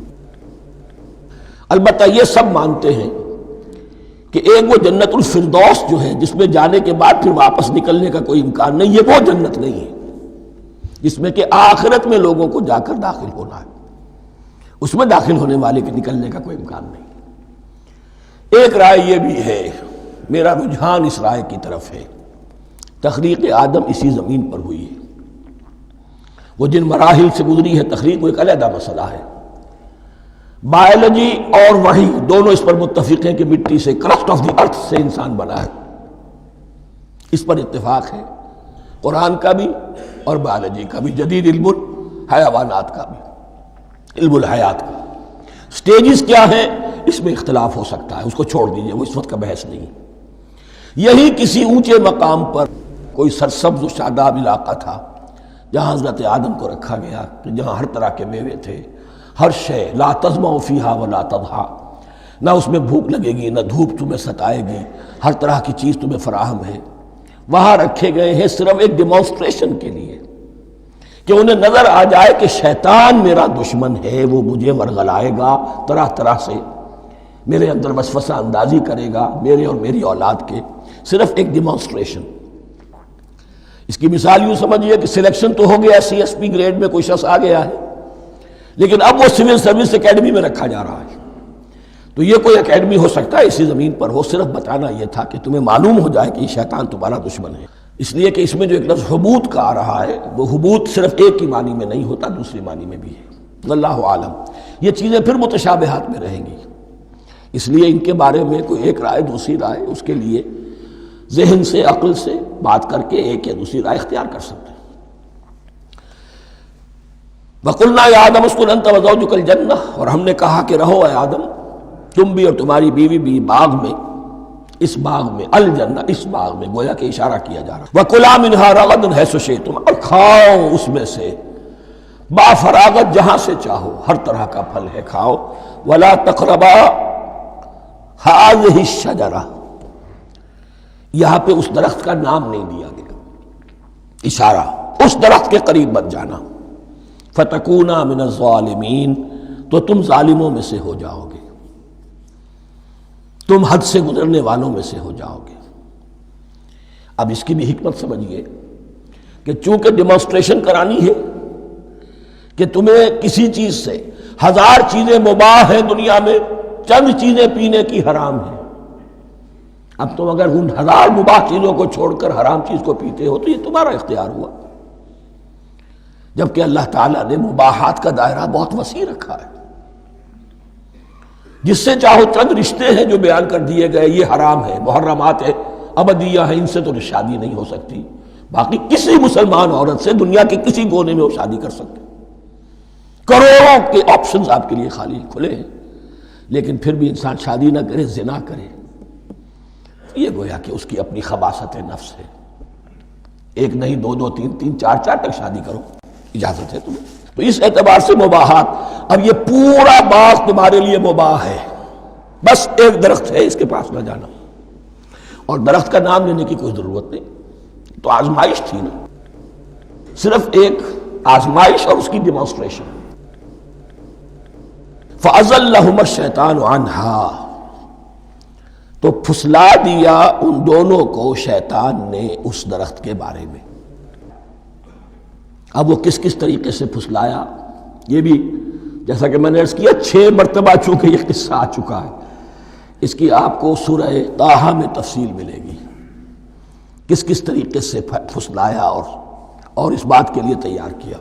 البتہ یہ سب مانتے ہیں کہ ایک وہ جنت الفردوس جو ہے جس میں جانے کے بعد پھر واپس نکلنے کا کوئی امکان نہیں، یہ وہ جنت نہیں ہے جس میں کہ آخرت میں لوگوں کو جا کر داخل ہونا ہے، اس میں داخل ہونے والے کے نکلنے کا کوئی امکان نہیں۔ ایک رائے یہ بھی ہے، میرا رجحان اس رائے کی طرف ہے، تخلیق آدم اسی زمین پر ہوئی ہے۔ وہ جن مراحل سے گزری ہے تخلیق وہ ایک علیحدہ مسئلہ ہے۔ بایولوجی اور وحی دونوں اس پر متفق ہیں کہ مٹی سے، کرسٹ آف دی ارتھ سے انسان بنا ہے، اس پر اتفاق ہے، قرآن کا بھی اور بایولوجی کا بھی، جدید علم الحیوانات کا بھی، علم الحیات کا۔ سٹیجز کیا ہیں اس میں اختلاف ہو سکتا ہے، اس کو چھوڑ دیجئے، وہ اس وقت کا بحث نہیں۔ یہی کسی اونچے مقام پر کوئی سرسبز و شاداب علاقہ تھا جہاں حضرت آدم کو رکھا گیا، جہاں ہر طرح کے میوے تھے، ہر شے، لا تظمأ فیہا ولا تضحیٰ، نہ اس میں بھوک لگے گی نہ دھوپ تمہیں ستائے گی، ہر طرح کی چیز تمہیں فراہم ہے۔ وہاں رکھے گئے ہیں صرف ایک ڈیمانسٹریشن کے لیے کہ انہیں نظر آ جائے کہ شیطان میرا دشمن ہے، وہ مجھے ورغلائے گا، طرح طرح سے میرے اندر وسوسہ اندازی کرے گا، میرے اور میری اولاد کے، صرف ایک ڈیمانسٹریشن۔ اس کی مثال یوں سمجھیے کہ سلیکشن تو ہو گیا، سی ایس پی گریڈ میں کوئی شخص آ گیا ہے، لیکن اب وہ سول سروس اکیڈمی میں رکھا جا رہا ہے۔ تو یہ کوئی اکیڈمی ہو سکتا ہے اسی زمین پر ہو، صرف بتانا یہ تھا کہ تمہیں معلوم ہو جائے کہ یہ شیطان تمہارا دشمن ہے۔ اس لیے کہ اس میں جو ایک لفظ حبوط کا آ رہا ہے، وہ حبوط صرف ایک ہی معنی میں نہیں ہوتا، دوسری معنی میں بھی ہے۔ واللہ عالم، یہ چیزیں پھر متشابہات میں رہیں گی، اس لیے ان کے بارے میں کوئی ایک رائے دوسری رائے، اس کے لیے ذہن سے، عقل سے بات کر کے ایک یا دوسری رائے اختیار کر سکتے ہیں۔ وَقُلْنَا يَا آدَمُ اسْكُنْ أَنْتَ وَزَوْجُكَ الْجَنَّةَ، اور ہم نے کہا کہ رہو اے آدم تم بھی اور تمہاری بیوی بھی باغ میں، اس باغ میں، الجنہ اس باغ میں، گویا کہ اشارہ کیا جا رہا ہے۔ وَكُلَا مِنْهَا رَغَدًا حَيْثُ شِئْتُمْ، اور کھاؤ اس میں سے با فراغت جہاں سے چاہو، ہر طرح کا پھل ہے کھاؤ۔ وَلَا تَقْرَبَا هَٰذِهِ الشَّجَرَةَ، یہاں پہ اس درخت کا نام نہیں دیا گیا، اشارہ اس درخت کے قریب مت جانا۔ فَتَكُونَا مِنَ الظَّالِمِينَ، تو تم ظالموں میں سے ہو جاؤ گے، تم حد سے گزرنے والوں میں سے ہو جاؤ گے۔ اب اس کی بھی حکمت سمجھیے کہ چونکہ ڈیمانسٹریشن کرانی ہے کہ تمہیں کسی چیز سے، ہزار چیزیں مباح ہیں دنیا میں، چند چیزیں پینے کی حرام ہیں، اب تم اگر ان ہزار مباح چیزوں کو چھوڑ کر حرام چیز کو پیتے ہو تو یہ تمہارا اختیار ہوا، جبکہ اللہ تعالیٰ نے مباحات کا دائرہ بہت وسیع رکھا ہے۔ جس سے چاہو چند رشتے ہیں جو بیان کر دیے گئے، یہ حرام ہے، محرمات ہے، ابدیہ ہیں، ان سے تو شادی نہیں ہو سکتی، باقی کسی مسلمان عورت سے دنیا کے کسی کونے میں وہ شادی کر سکتے، کروڑوں کے آپشنز آپ کے لیے خالی کھلے ہیں، لیکن پھر بھی انسان شادی نہ کرے، زنا کرے، یہ گویا کہ اس کی اپنی خباثت نفس ہے۔ ایک نہیں، دو دو، تین تین، چار چار تک شادی کرو، اجازت ہے تمہیں۔ تو اس اعتبار سے مباحات، اب یہ پورا باغ تمہارے لیے مباح ہے، بس ایک درخت ہے اس کے پاس نہ جانا، اور درخت کا نام لینے کی کوئی ضرورت نہیں، تو آزمائش تھی نا، صرف ایک آزمائش اور اس کی ڈیمانسٹریشن۔ فَأَزَلَّهُمَا الشَّيْطَانُ عَنْهَا، تو پھسلا دیا ان دونوں کو شیطان نے اس درخت کے بارے میں۔ اب وہ کس کس طریقے سے پھسلایا، یہ بھی جیسا کہ میں نے عرض کیا 6 مرتبہ چونکہ یہ قصہ آ چکا ہے، اس کی آپ کو سورہ طٰہٰ میں تفصیل ملے گی، کس کس طریقے سے پھسلایا اور اس بات کے لیے تیار کیا۔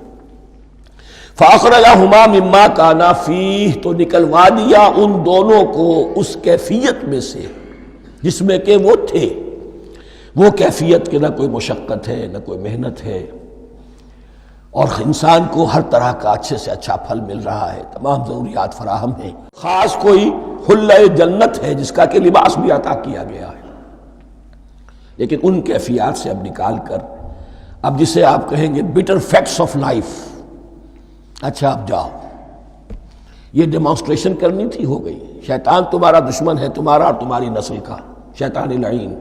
فَأَخْرَجَهُمَا مِمَّا كَانَا فِيهِ، تو نکلوا دیا ان دونوں کو اس کیفیت میں سے جس میں کہ وہ تھے، وہ کیفیت کہ نہ کوئی مشقت ہے نہ کوئی محنت ہے، اور انسان کو ہر طرح کا اچھے سے اچھا پھل مل رہا ہے، تمام ضروریات فراہم ہیں، خاص کوئی حلہ جنت ہے جس کا کہ لباس بھی عطا کیا گیا ہے، لیکن ان کیفیات سے اب نکال کر، اب جسے آپ کہیں گے bitter facts of life، اچھا اب جاؤ یہ ڈیمانسٹریشن کرنی تھی، ہو گئی۔ شیطان تمہارا دشمن ہے، تمہارا اور تمہاری نسل کا، شیطان لعین،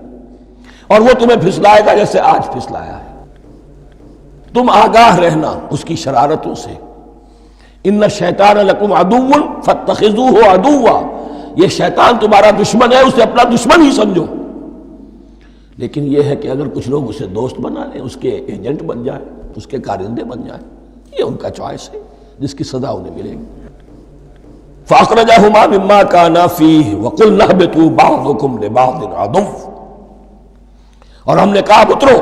اور وہ تمہیں پھسلائے گا جیسے آج پھسلایا ہے۔ تم آگاہ رہنا اس کی شرارتوں سے۔ ان الشیطان لکم عدو فاتخذوہ عدوا، یہ شیطان تمہارا دشمن ہے، اسے اپنا دشمن ہی سمجھو۔ لیکن یہ ہے کہ اگر کچھ لوگ اسے دوست بنا لیں، اس کے ایجنٹ بن جائیں، اس کے کارندے بن جائیں، یہ ان کا چوائس ہے جس کی سزا انہیں ملے گی۔ فَأَخْرَجَهُمَا مِمَّا كَانَا فِيهِ وَقُلْنَا اهْبِطُوا بَعْضُكُمْ لِبَعْضٍ عَدُوٌّ، اور ہم نے کہا اترو،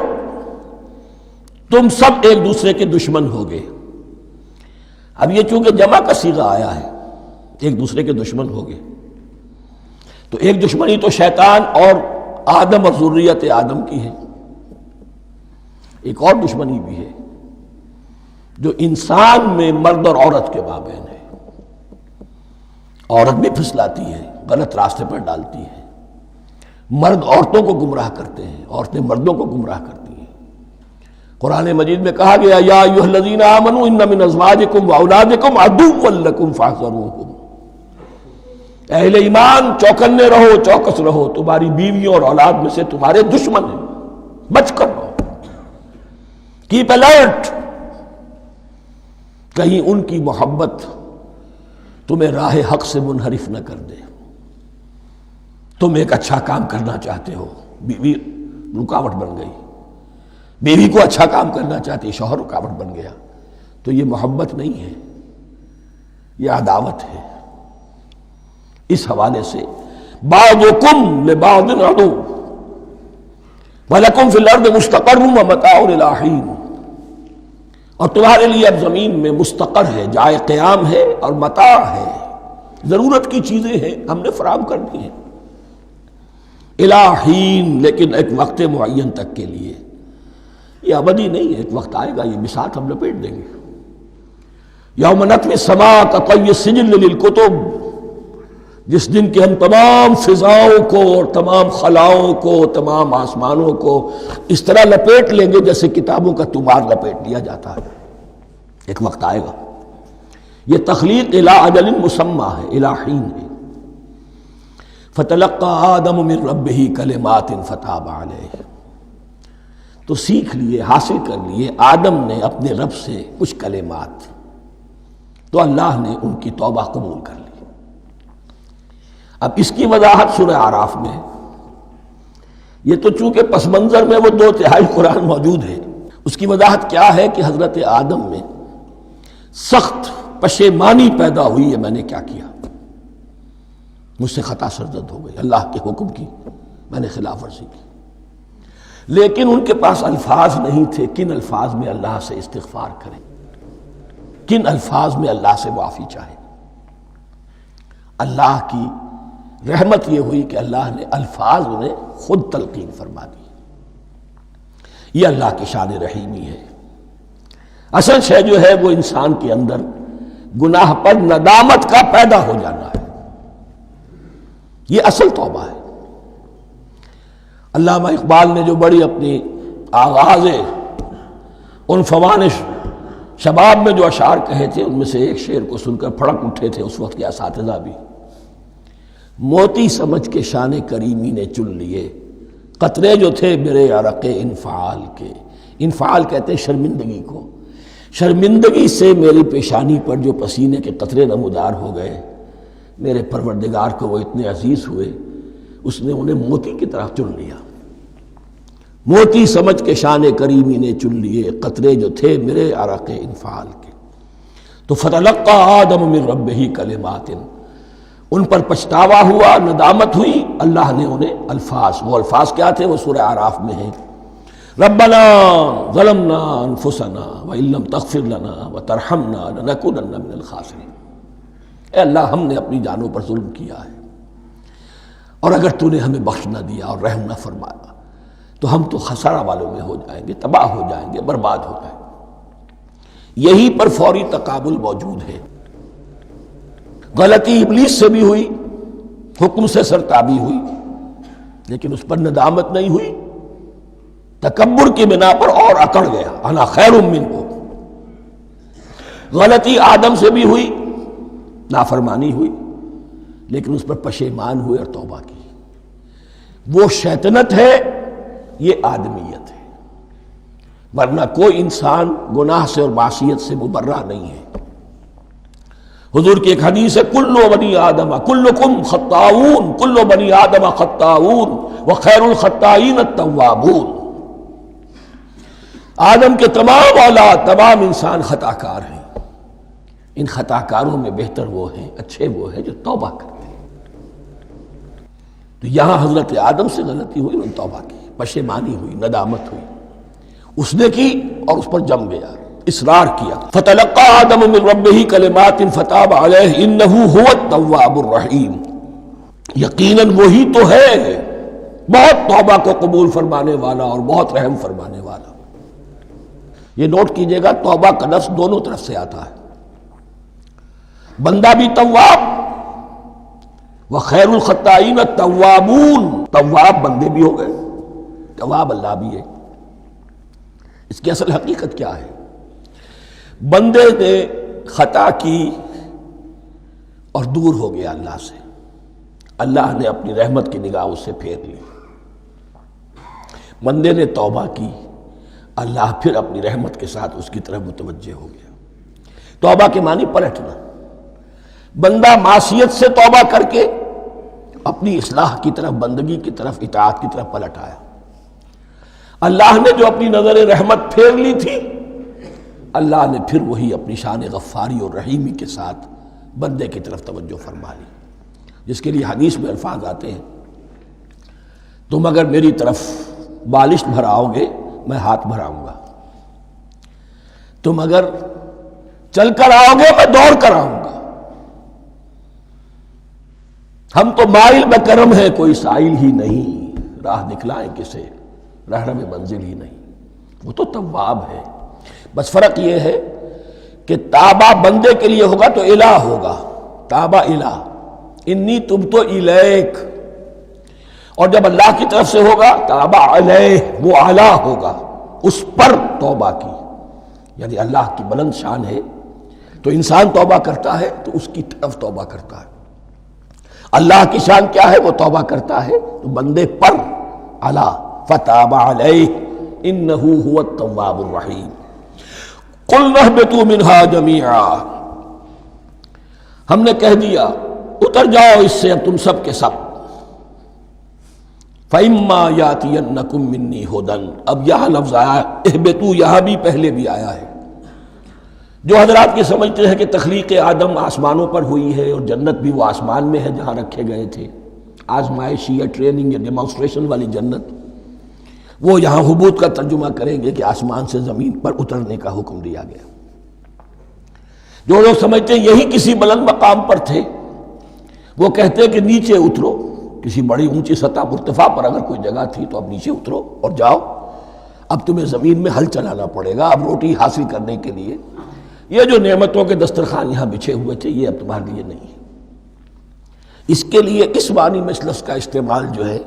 تم سب ایک دوسرے کے دشمن ہوگے۔ اب یہ چونکہ جمع کا صیغہ آیا ہے، ایک دوسرے کے دشمن ہوگے، تو ایک دشمنی تو شیطان اور آدم اور ذریت آدم کی ہے، ایک اور دشمنی بھی ہے جو انسان میں مرد اور عورت کے مابین ہے۔ عورت بھی پھسلاتی ہے، غلط راستے پر ڈالتی ہے، مرد عورتوں کو گمراہ کرتے ہیں، عورتیں مردوں کو گمراہ کرتی ہیں۔ قرآن مجید میں کہا گیا یا ایھا الذین آمنوا ان من ازواجکم واولادکم عدوا لکم فاحذروہم، اہل ایمان چوکنے رہو، چوکس رہو، تمہاری بیویوں اور اولاد میں سے تمہارے دشمن ہیں، بچ کر رہو، کیپ الرٹ، کہیں ان کی محبت تمہیں راہ حق سے منحرف نہ کر دے۔ تم ایک اچھا کام کرنا چاہتے ہو، بیوی رکاوٹ بن گئی، بیوی کو اچھا کام کرنا چاہتی، شوہر رکاوٹ بن گیا، تو یہ محبت نہیں ہے، یہ عداوت ہے۔ اس حوالے سے بعضکم لبعض عدو ولکم فی الارض مستقر ومتاع الی حین، اور تمہارے لیے اب زمین میں مستقر ہے، جائے قیام ہے، اور متاع ہے، ضرورت کی چیزیں ہیں، ہم نے فراہم کر دی ہیں، الی حین، لیکن ایک وقت معین تک کے لیے، یہ ابدی نہیں ہے، ایک وقت آئے گا یہ بساط ہم لپیٹ دیں گے۔ یوم نطوی السماء کطی السجل للکتب، جس دن کہ ہم تمام فضاؤں کو اور تمام خلاؤں کو، تمام آسمانوں کو اس طرح لپیٹ لیں گے جیسے کتابوں کا طمار لپیٹ لیا جاتا ہے۔ ایک وقت آئے گا، یہ تخلیق الی اجل مسمى ہے، الی حین ہے۔ فتلقى آدم من ربہ کلمات فتاب علیہ، تو سیکھ لیے، حاصل کر لیے آدم نے اپنے رب سے کچھ کلمات، تو اللہ نے ان کی توبہ قبول کر لی۔ اب اس کی وضاحت سورہ اعراف میں، یہ تو چونکہ پس منظر میں وہ 2/3 قرآن موجود ہے، اس کی وضاحت کیا ہے کہ حضرت آدم میں سخت پشیمانی پیدا ہوئی ہے، میں نے کیا کیا، مجھ سے خطا سرزد ہو گئی، اللہ کے حکم کی میں نے خلاف ورزی کی، لیکن ان کے پاس الفاظ نہیں تھے کن الفاظ میں اللہ سے استغفار کریں، کن الفاظ میں اللہ سے معافی چاہیں۔ اللہ کی رحمت یہ ہوئی کہ اللہ نے الفاظ انہیں خود تلقین فرما دی۔ یہ اللہ کی شان رحیمی ہے۔ اصل شے جو ہے وہ انسان کے اندر گناہ پر ندامت کا پیدا ہو جانا ہے، یہ اصل توبہ ہے۔ علامہ اقبال نے جو بڑی اپنی آغاز عنفوان شباب میں جو اشعار کہے تھے، ان میں سے ایک شعر کو سن کر پھڑک اٹھے تھے اس وقت کے اساتذہ بھی، موتی سمجھ کے شان کریمی نے چن لیے قطرے جو تھے میرے عرق انفعال کے۔ انفعال کہتے ہیں شرمندگی کو، شرمندگی سے میری پیشانی پر جو پسینے کے قطرے نمودار ہو گئے، میرے پروردگار کو وہ اتنے عزیز ہوئے، اس نے انہیں موتی کی طرح چن لیا۔ موتی سمجھ کے شان کریمی نے چن لیے قطرے جو تھے میرے عرق انفعال کے۔ تو فتلقى آدم من ربہ کلمات، ان پر پچھتاوا ہوا، ندامت ہوئی، اللہ نے انہیں الفاظ، وہ الفاظ کیا تھے وہ سورہ اعراف میں ہیں، ربنا ظلمنا انفسنا وان لم تغفر لنا وترحمنا لنکونن من الخاسرین، اے اللہ ہم نے اپنی جانوں پر ظلم کیا ہے، اور اگر تو نے ہمیں بخش نہ دیا اور رحم نہ فرمایا تو ہم تو خسارہ والوں میں ہو جائیں گے، تباہ ہو جائیں گے، برباد ہو جائیں گے۔ یہی پر فوری تقابل موجود ہے۔ غلطی ابلیس سے بھی ہوئی، حکم سے سرتابی ہوئی، لیکن اس پر ندامت نہیں ہوئی، تکبر کی بنا پر اور اکڑ گیا، انا خیر منہ۔ غلطی آدم سے بھی ہوئی، نافرمانی ہوئی، لیکن اس پر پشیمان ہوئے اور توبہ کی۔ وہ شیطنت ہے، یہ آدمیت ہے، ورنہ کوئی انسان گناہ سے اور معصیت سے مبرہ نہیں ہے۔ حضور کی ایک حدیث ہے، کل بنی آدم کلکم خطاؤون، کل بنی آدم خطاؤون وخیر الخطائین التوابون۔ آدم کے تمام اولاد، تمام انسان خطا کار ہیں، ان خطا کاروں میں بہتر وہ ہیں، اچھے وہ ہیں جو توبہ کرتے ہیں۔ تو یہاں حضرت آدم سے غلطی ہوئی، انہوں نے توبہ کی، پشیمانی ہوئی، ندامت ہوئی، اس نے کی اور اس پر جم گیا، اصرار کیا۔ فتلقى آدم من ربه کلمات فتاب علیہ انہ هو التواب الرحیم۔ یقیناً وہی تو ہے بہت توبہ کو قبول فرمانے والا اور بہت رحم فرمانے والا۔ یہ نوٹ کیجئے گا، توبہ کا لفظ دونوں طرف سے آتا ہے، بندہ بھی تواب وخیر الخطائین التوابون، تواب بندے بھی ہو گئے، تواب اللہ بھی ہے۔ اس کی اصل حقیقت کیا ہے؟ بندے نے خطا کی اور دور ہو گیا اللہ سے، اللہ نے اپنی رحمت کی نگاہ اس سے پھیر لی۔ بندے نے توبہ کی، اللہ پھر اپنی رحمت کے ساتھ اس کی طرف متوجہ ہو گیا۔ توبہ کے معنی پلٹنا۔ بندہ معصیت سے توبہ کر کے اپنی اصلاح کی طرف، بندگی کی طرف، اطاعت کی طرف پلٹ آیا۔ اللہ نے جو اپنی نظر رحمت پھیر لی تھی، اللہ نے پھر وہی اپنی شان غفاری اور رحیمی کے ساتھ بندے کی طرف توجہ فرما لی، جس کے لیے حدیث میں الفاظ آتے ہیں، تم اگر میری طرف بالشت بھراؤ گے میں ہاتھ بھراؤں گا، تم اگر چل کر آؤ گے میں دوڑ کر آؤں گا، ہم تو مائل بکرم ہے کوئی سائل ہی نہیں، راہ دکھلائیں کسے رہنم منزل ہی نہیں۔ وہ تو تواب ہے، بس فرق یہ ہے کہ تابہ بندے کے لیے ہوگا تو الہ ہوگا، تابہ الہ، انی تبت الیک، اور جب اللہ کی طرف سے ہوگا تابہ علیہ، وہ اعلیٰ ہوگا، اس پر توبہ کی، یعنی اللہ کی بلند شان ہے تو انسان توبہ کرتا ہے تو اس کی طرف توبہ کرتا ہے۔ اللہ کی شان کیا ہے؟ وہ توبہ کرتا ہے تو بندے پر اعلیٰ، فتاب علیہ انہ هو التواب الرحیم۔ قلنا اہبطوا منہا جمیعا، ہم نے کہہ دیا اتر جاؤ اس سے اب تم سب کے سب۔ فَإِمَّا يَأْتِيَنَّكُم مِّنِّي هُدًى، اب یہاں لفظ آیا اہبطوا، یہاں بھی پہلے بھی آیا ہے۔ جو حضرات یہ سمجھتے ہیں کہ تخلیق آدم آسمانوں پر ہوئی ہے اور جنت بھی وہ آسمان میں ہے جہاں رکھے گئے تھے، آزمائشی یا ٹریننگ یا ڈیمانسٹریشن والی جنت، وہ یہاں حبوط کا ترجمہ کریں گے کہ آسمان سے زمین پر اترنے کا حکم دیا گیا۔ جو لوگ سمجھتے ہیں یہی کسی بلند مقام پر تھے، وہ کہتے ہیں کہ نیچے اترو، کسی بڑی اونچی سطح مرتفع پر اگر کوئی جگہ تھی تو اب نیچے اترو اور جاؤ، اب تمہیں زمین میں ہل چلانا پڑے گا، اب روٹی حاصل کرنے کے لیے یہ جو نعمتوں کے دسترخوان یہاں بچھے ہوئے تھے یہ اب تمہارے لیے نہیں ہے۔ اس کے لیے اس معنی میں اس لفظ کا استعمال جو ہے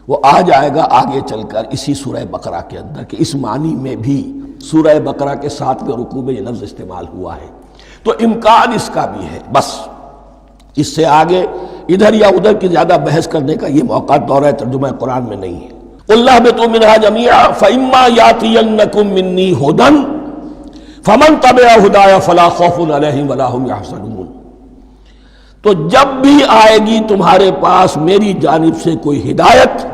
وہ آ جائے گا آگے چل کر اسی سورہ بقرہ کے اندر، کہ اس معنی میں بھی سورہ بقرہ کے 7ویں رکوع میں یہ لفظ استعمال ہوا ہے، تو امکان اس کا بھی ہے۔ بس اس سے آگے ادھر یا ادھر کی زیادہ بحث کرنے کا یہ موقع دورہ ترجمہ قرآن میں نہیں ہے۔ قُلْ اهْبِطُوا مِنْهَا جَمِيعًا فَإِمَّا يَأْتِيَنَّكُم مِّنِّي هُدًى فَمَن تَبِعَ هُدَايَ فَلَا خَوْفٌ عَلَيْهِمْ وَلَا هُمْ يَحْزَنُونَ، تو جب بھی آئے گی تمہارے پاس میری جانب سے کوئی ہدایت،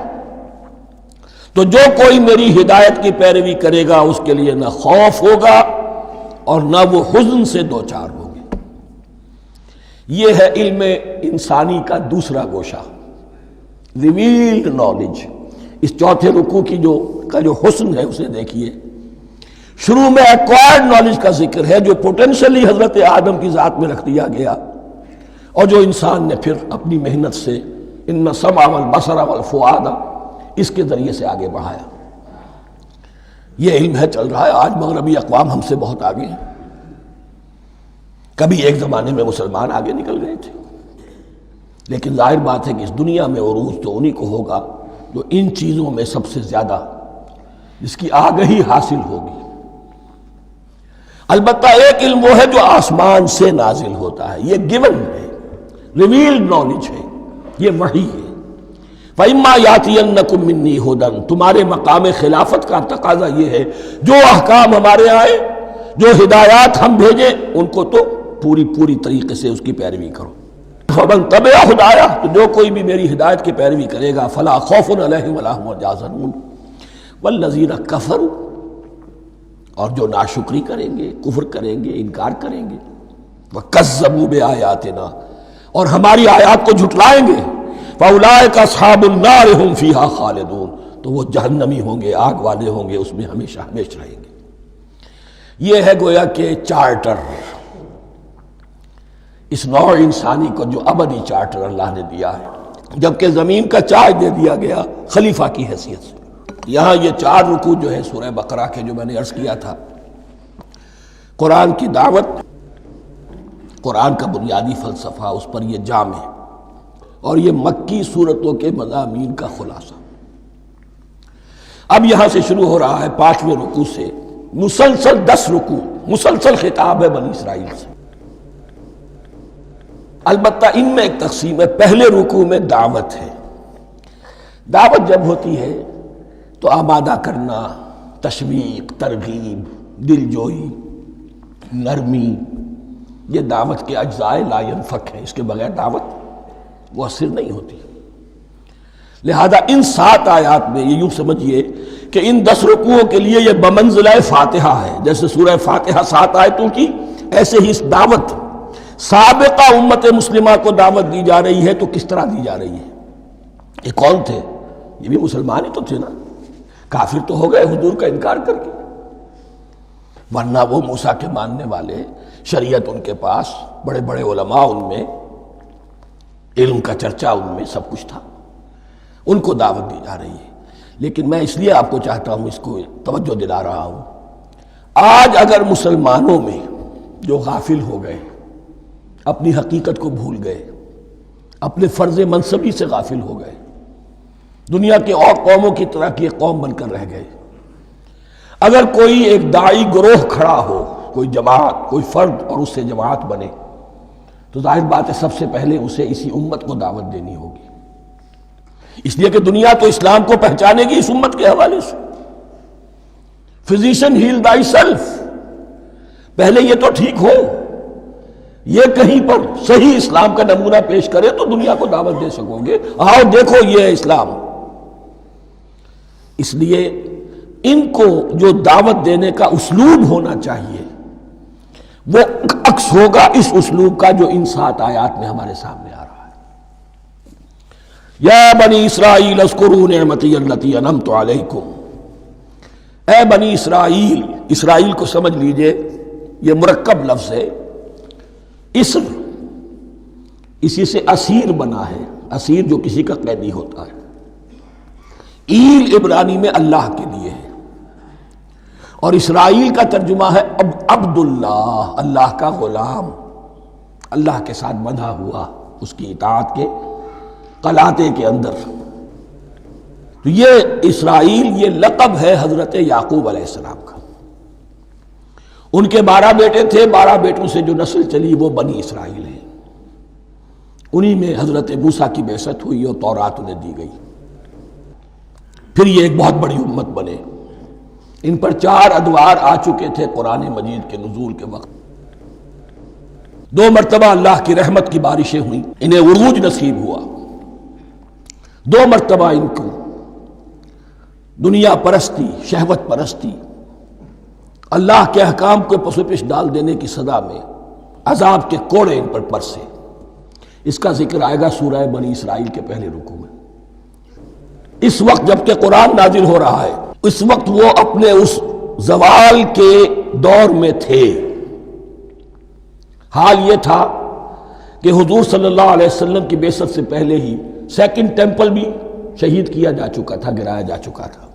تو جو کوئی میری ہدایت کی پیروی کرے گا اس کے لیے نہ خوف ہوگا اور نہ وہ حزن سے دوچار ہوگے۔ یہ ہے علم انسانی کا دوسرا گوشہ، ریویلڈ نالج۔ اس چوتھے رکوع کی جو حسن ہے اسے دیکھیے، شروع میں ایکوائرڈ نالج کا ذکر ہے جو پوٹینشلی حضرت آدم کی ذات میں رکھ دیا گیا، اور جو انسان نے پھر اپنی محنت سے ان السمع والبصر والفؤاد اس کے ذریعے سے آگے بڑھایا۔ یہ علم ہے چل رہا ہے، آج مغربی اقوام ہم سے بہت آگے ہیں، کبھی ایک زمانے میں مسلمان آگے نکل گئے تھے، لیکن ظاہر بات ہے کہ اس دنیا میں عروج تو انہی کو ہوگا جو ان چیزوں میں سب سے زیادہ جس کی آگہی حاصل ہوگی۔ البتہ ایک علم وہ ہے جو آسمان سے نازل ہوتا ہے، یہ گیون ہے، ریویلڈ نالج ہے، یہ وحی ہے۔ فَإِمَّا يَأْتِيَنَّكُم مِّنِّي هُدًى، تمہارے مقام خلافت کا تقاضا یہ ہے جو احکام ہمارے آئے، جو ہدایات ہم بھیجیں، ان کو تو پوری طریقے سے اس کی پیروی کرو۔ فَمَن تَبِعَ ہدایا، تو جو کوئی بھی میری ہدایت کی پیروی کرے گا، فَلَا خَوْفٌ عَلَيْهِمْ وَلَا هُمْ يَحْزَنُونَ وَالَّذِينَ كَفَرُوا، اور جو ناشکری کریں گے، کفر کریں گے، انکار کریں گے، وَكَذَّبُوا بِآيَاتِنَا، اور ہماری آیات کو جھٹلائیں گے، فَأُولَٰئِكَ أَصْحَابُ النَّارِ هُمْ فِيهَا خَالِدُونَ، تو وہ جہنمی ہوں گے، آگ والے ہوں گے، اس میں ہمیشہ ہمیشہ رہیں گے۔ یہ ہے گویا کہ چارٹر، اس نوع انسانی کو جو ابدی چارٹر اللہ نے دیا ہے، جبکہ زمین کا چارج دے دیا گیا خلیفہ کی حیثیت سے۔ یہاں یہ 4 رکوع جو ہے سورہ بقرہ کے، جو میں نے عرض کیا تھا، قرآن کی دعوت، قرآن کا بنیادی فلسفہ، اس پر یہ جام ہے، اور یہ مکی صورتوں کے مضامین کا خلاصہ۔ اب یہاں سے شروع ہو رہا ہے 5ویں رکوع سے مسلسل 10 رکوع، مسلسل خطاب ہے بنی اسرائیل سے۔ البتہ ان میں ایک تقسیم ہے، پہلے رکوع میں دعوت ہے۔ دعوت جب ہوتی ہے تو آمادہ کرنا، تشویق، ترغیب، دل جوئی، نرمی، یہ دعوت کے اجزاء لا ينفک ہیں، اس کے بغیر دعوت مؤثر نہیں ہوتی۔ لہذا ان 7 آیات میں یہ یوں سمجھیے کہ ان 10 رکوعوں کے لیے یہ بمنزلہ فاتحہ ہے، جیسے سورہ فاتحہ 7 آیتوں کی، ایسے ہی اس دعوت سابقہ امت مسلمہ کو دعوت دی جا رہی ہے۔ تو کس طرح دی جا رہی ہے؟ یہ کون تھے؟ یہ بھی مسلمان ہی تو تھے نا، کافر تو ہو گئے حضور کا انکار کر کے، ورنہ وہ موسیٰ کے ماننے والے، شریعت ان کے پاس، بڑے بڑے علماء ان میں، علم کا چرچا ان میں، سب کچھ تھا، ان کو دعوت دی جا رہی ہے۔ لیکن میں اس لیے آپ کو چاہتا ہوں، اس کو توجہ دلا رہا ہوں، آج اگر مسلمانوں میں جو غافل ہو گئے، اپنی حقیقت کو بھول گئے، اپنے فرض منصبی سے غافل ہو گئے، دنیا کے اور قوموں کی طرح کی ایک قوم بن کر رہ گئے، اگر کوئی ایک داعی گروہ کھڑا ہو، کوئی جماعت، کوئی فرد، اور اس سے جماعت بنے، تو ظاہر بات ہے سب سے پہلے اسے اسی امت کو دعوت دینی ہوگی، اس لیے کہ دنیا تو اسلام کو پہچانے گی اس امت کے حوالے سے۔ فزیشین ہیل تھائی سیلف، پہلے یہ تو ٹھیک ہو، یہ کہیں پر صحیح اسلام کا نمونہ پیش کرے تو دنیا کو دعوت دے سکو گے، آؤ دیکھو یہ ہے اسلام۔ اس لیے ان کو جو دعوت دینے کا اسلوب ہونا چاہیے وہ عکس ہوگا اس اسلوب کا جو ان 7 آیات میں ہمارے سامنے آ رہا ہے۔ یا بنی اسرائیل اذکروا نعمتی التی انعمت علیکم، اے بنی اسرائیل، اسرائیل کو سمجھ لیجئے یہ مرکب لفظ ہے، اسر اسی سے اسیر بنا ہے، اسیر جو کسی کا قیدی ہوتا ہے، ایل عبرانی میں اللہ کے لیے ہے، اور اسرائیل کا ترجمہ ہے عبداللہ، اللہ کا غلام، اللہ کے ساتھ بندھا ہوا، اس کی اطاعت کے قلاتے کے اندر۔ تو یہ اسرائیل، یہ لقب ہے حضرت یعقوب علیہ السلام کا۔ ان کے 12 بیٹے تھے، 12 بیٹوں سے جو نسل چلی وہ بنی اسرائیل ہے، انہی میں حضرت موسیٰ کی بعثت ہوئی اور تورات انہیں دی گئی، پھر یہ ایک بہت بڑی امت بنے۔ ان پر 4 ادوار آ چکے تھے قرآن مجید کے نزول کے وقت، 2 مرتبہ اللہ کی رحمت کی بارشیں ہوئیں، انہیں عروج نصیب ہوا، 2 مرتبہ ان کو دنیا پرستی، شہوت پرستی، اللہ کے احکام کو پس و پیش ڈال دینے کی سزا میں عذاب کے کوڑے ان پر برسے۔ اس کا ذکر آئے گا سورہ بنی اسرائیل کے پہلے رکوع میں۔ اس وقت جب کہ قرآن نازل ہو رہا ہے، اس وقت وہ اپنے اس زوال کے دور میں تھے۔ حال یہ تھا کہ حضور صلی اللہ علیہ وسلم کی بعثت سے پہلے ہی 2nd ٹیمپل بھی شہید کیا جا چکا تھا، گرایا جا چکا تھا۔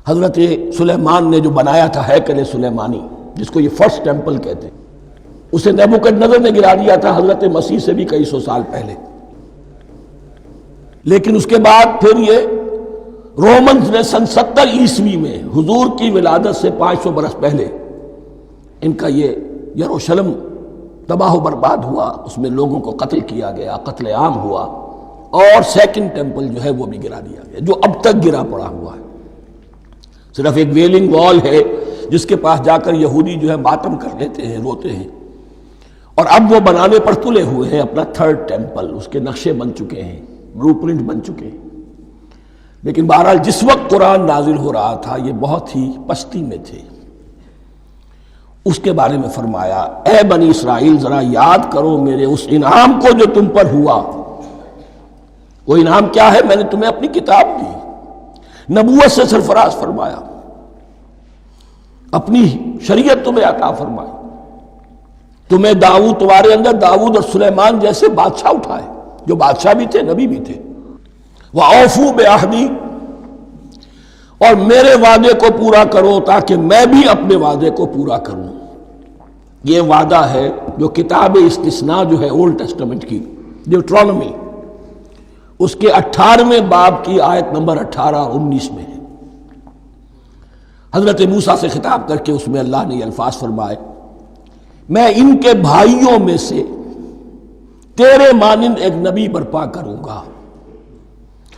حضرت سلیمان نے جو بنایا تھا ہیکل سلیمانی، جس کو یہ 1st ٹیمپل کہتے ہیں، اسے نیبوکدنیزر نے گرا دیا تھا حضرت مسیح سے بھی کئی سو سال پہلے۔ لیکن اس کے بعد پھر یہ رومنز نے سن 70 عیسوی میں حضور کی ولادت سے 500 برس پہلے ان کا یہ یروشلم تباہ و برباد ہوا، اس میں لوگوں کو قتل کیا گیا، قتل عام ہوا، اور سیکنڈ ٹیمپل جو ہے وہ بھی گرا دیا گیا، جو اب تک گرا پڑا ہوا ہے۔ صرف ایک ویلنگ وال ہے جس کے پاس جا کر یہودی جو ہے ماتم کر لیتے ہیں، روتے ہیں، اور اب وہ بنانے پر تلے ہوئے ہیں اپنا تھرڈ ٹیمپل، اس کے نقشے بن چکے ہیں، بلو پرنٹ بن چکے ہیں۔ لیکن بہرحال جس وقت قرآن نازل ہو رہا تھا یہ بہت ہی پستی میں تھے۔ اس کے بارے میں فرمایا، اے بنی اسرائیل ذرا یاد کرو میرے اس انعام کو جو تم پر ہوا۔ وہ انعام کیا ہے؟ میں نے تمہیں اپنی کتاب دی، نبوت سے سرفراز فرمایا، اپنی شریعت تمہیں عطا فرمائی، تمہیں داؤد، تمہارے اندر داؤد اور سلیمان جیسے بادشاہ اٹھائے جو بادشاہ بھی تھے، نبی بھی تھے۔ وَأَوْفُوا بِعَهْدِي، اور میرے وعدے کو پورا کرو تاکہ میں بھی اپنے وعدے کو پورا کروں۔ یہ وعدہ ہے جو کتاب استثناء جو ہے اولڈ ٹیسٹمنٹ کی، ڈیوٹرانومی، اس کے 18ویں باب کی آیت نمبر 18 اور 19 میں ہے۔ حضرت موسیٰ سے خطاب کر کے اس میں اللہ نے یہ الفاظ فرمائے، میں ان کے بھائیوں میں سے تیرے مانند ایک نبی برپا کروں گا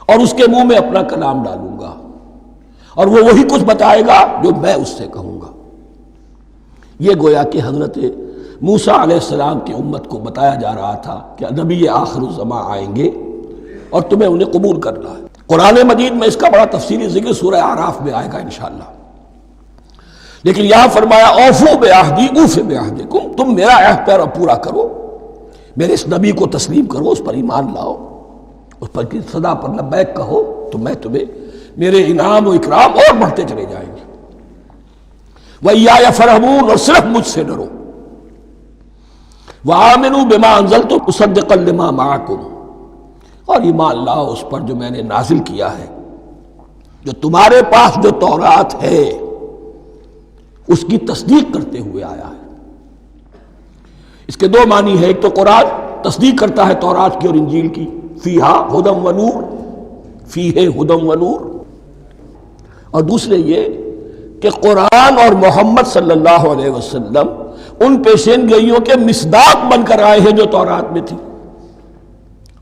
اور اس کے منہ میں اپنا کلام ڈالوں گا، اور وہ وہی کچھ بتائے گا جو میں اس سے کہوں گا۔ یہ گویا کہ حضرت موسیٰ علیہ السلام کی امت کو بتایا جا رہا تھا کہ نبی آخر الزماں آئیں گے اور تمہیں انہیں قبول کرنا ہے۔ قرآن مجید میں اس کا بڑا تفصیلی ذکر سورہ اعراف میں آئے گا انشاءاللہ، لیکن یہاں فرمایا اوفوا بعہدی اوف بعہدکم، تم میرا عہد پیرا پورا کرو، میرے اس نبی کو تسلیم کرو، اس پر ایمان لاؤ، اس پر کی صدا پر لبیک کہو، تو میں تمہیں میرے انعام و اکرام اور بڑھتے چلے جائیں گے۔ وَإِيَّايَ فَارْهَبُونَ، اور صرف مجھ سے ڈرو۔ وَآمِنُوا بِمَا أَنزَلْتُ مُصَدِّقًا لِمَا مَعَكُمْ، اور ایمان لاؤ اس پر جو میں نے نازل کیا ہے، جو تمہارے پاس جو تورات ہے اس کی تصدیق کرتے ہوئے آیا ہے۔ اس کے دو معنی ہے، ایک تو قرآن تصدیق کرتا ہے تورات کی اور انجیل کی، فیہا ھدی ونور، فیہ ھدی ونور، اور دوسرے یہ کہ قرآن اور محمد صلی اللہ علیہ وسلم ان پیشین گوئیوں کے مصداق بن کر آئے ہیں جو تورات میں تھی،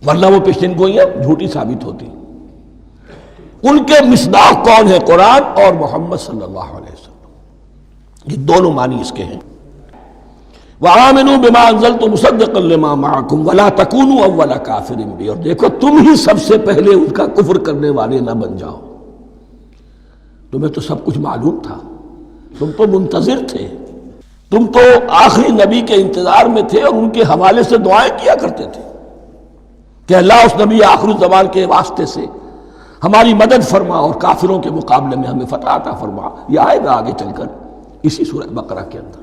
ورنہ وہ پیشین گوئیاں جھوٹی ثابت ہوتی۔ ان کے مصداق کون ہے؟ قرآن اور محمد صلی اللہ علیہ وسلم، یہ دونوں معنی اس کے ہیں۔ وَآمِنُوا بِمَا أَنزَلْتُ مُصَدِّقًا لِمَا مَعَكُمْ وَلَا تَكُونُوا أَوَّلَ كَافِرٍ بِهِ، اور دیکھو تم ہی سب سے پہلے ان کا کفر کرنے والے نہ بن جاؤ۔ تمہیں تو سب کچھ معلوم تھا، تم تو منتظر تھے، تم تو آخری نبی کے انتظار میں تھے اور ان کے حوالے سے دعائیں کیا کرتے تھے کہ اللہ اس نبی آخر الزمان کے واسطے سے ہماری مدد فرما اور کافروں کے مقابلے میں ہمیں فتح عطا فرما۔ یہ آئے گا آگے چل کر اسی سورہ بقرہ کے اندر۔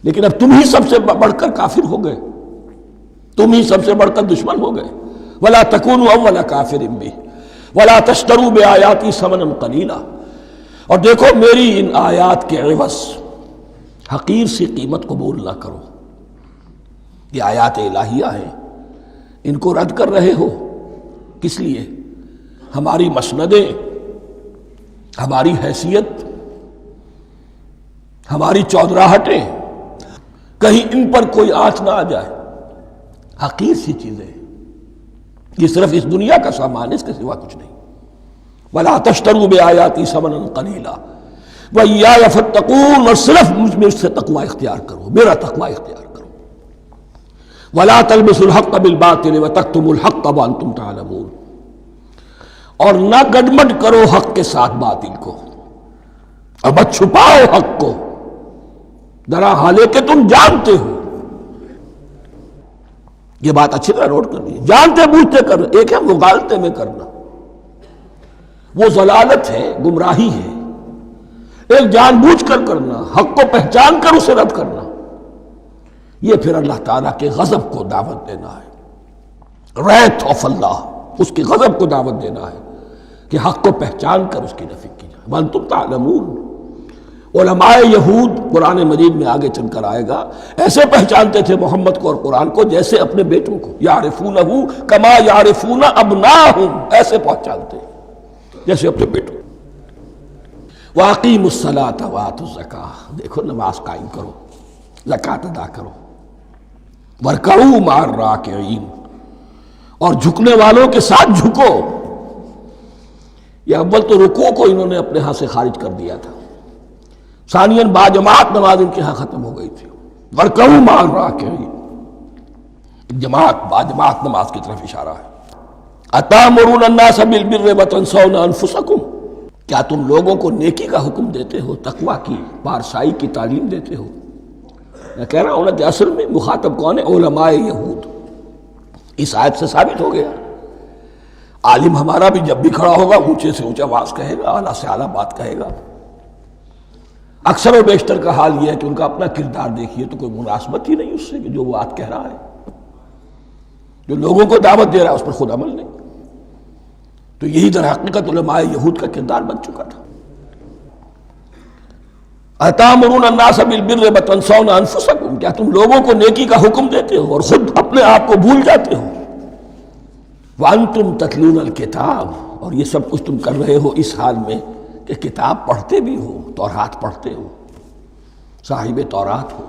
لیکن اب تم ہی سب سے بڑھ کر کافر ہو گئے، تم ہی سب سے بڑھ کر دشمن ہو گئے۔ وَلَا تَكُونُوا أَوَّلَ كَافِرٍ بِهِ وَلَا تَشْتَرُوا بِآيَاتِي ثَمَنًا قَلِيلًا، اور دیکھو میری ان آیات کے عوض حقیر سی قیمت قبول نہ کرو۔ یہ آیات الہیہ ہیں، ان کو رد کر رہے ہو، کس لیے؟ ہماری مسندیں، ہماری حیثیت، ہماری چودراہٹیں، کہیں ان پر کوئی آنچ نہ آ جائے۔ حقیر سی چیزیں، یہ صرف اس دنیا کا سامان ہے، اس کے سوا کچھ نہیں۔ وَلَا تَشْتَرُوا بِآيَاتِي ثَمَنًا قَلِيلًا وَإِيَّايَ فَاتَّقُونِ، اور صرف مجھ سے تقوی اختیار کرو، میرا تقوی اختیار کرو۔ وَلَا تَلْبِسُوا الْحَقَّ بِالْبَاطِلِ وَتَكْتُمُوا الْحَقَّ وَأَنْتُمْ تَعْلَمُونَ، اور نہ گڈمڈ کرو حق کے ساتھ باطل کو، اور مت چھپاؤ حق کو، درا حالے کہ تم جانتے ہو۔ یہ بات اچھی طرح نوٹ کرنی ہے، جانتے بوجھتے کرنا، ایک ہے مغالطے میں کرنا، وہ ضلالت ہے، گمراہی ہے۔ ایک جان بوجھ کر کرنا، حق کو پہچان کر اسے رد کرنا، یہ پھر اللہ تعالیٰ کے غضب کو دعوت دینا ہے، ریت آف اللہ، اس کے غضب کو دعوت دینا ہے کہ حق کو پہچان کر اس کی نفی کی جائے۔ وَأَنْتُمْ تَعْلَمُونَ، علماء یہود قرآن مجید میں آگے چل کر آئے گا، ایسے پہچانتے تھے محمد کو اور قرآن کو جیسے اپنے بیٹوں کو، یعرفونہ کما یعرفون ابناہم، ایسے پہچانتے جیسے اپنے بیٹوں۔ وَأَقِیمُوا الصَّلَاةَ وَآتُوا الزَّکَاةَ، دیکھو نماز قائم کرو، زکوٰۃ ادا کرو، وَارْکَعُوا مَعَ الرَّاکِعِینَ، اور جھکنے والوں کے ساتھ جھکو۔ یہ اول تو رکوع کو انہوں نے اپنے ہاں سے خارج کر دیا تھا، ثانیاً باجماعت نماز ان کے ہاں ختم ہو گئی تھی۔ وَارْکَعُوا مَعَ الرَّاکِعِینَ، جماعت باجماعت نماز کی طرف اشارہ ہے۔ أَتَأْمُرُونَ النَّاسَ بِالْبِرِّ وَتَنْسَوْنَ أَنفُسَكُمْ، کیا تم لوگوں کو نیکی کا حکم دیتے ہو، تقویٰ کی، پارسائی کی تعلیم دیتے ہو؟ میں کہہ رہا ہوں نا کہ اصل میں مخاطب کون ہے؟ علماء یہود۔ اس آیت سے ثابت ہو گیا عالم ہمارا بھی جب بھی کھڑا ہوگا اونچے سے اونچا آواز کہے گا، اعلیٰ سے اعلیٰ بات کہے گا۔ اکثر و بیشتر کا حال یہ ہے کہ ان کا اپنا کردار دیکھیے تو کوئی مناسبت ہی نہیں اس سے کہ جو وہ بات کہہ رہا ہے، جو لوگوں کو دعوت دے رہا ہے اس پر خود عمل نہیں۔ تو یہی در حقیقت علماء یہود کا کردار بن چکا تھا۔ أَتَأْمُرُونَ النَّاسَ بِالْبِرِّ وَتَنْسَوْنَ أَنفُسَكُمْ، کیا تم لوگوں کو نیکی کا حکم دیتے ہو اور خود اپنے آپ کو بھول جاتے ہو؟ وَأَنْتُمْ تَتْلُونَ الْكِتَابَ، اور یہ سب کچھ تم کر رہے ہو اس حال میں کہ کتاب پڑھتے بھی ہو، تورات پڑھتے ہو، صاحب تورات ہو۔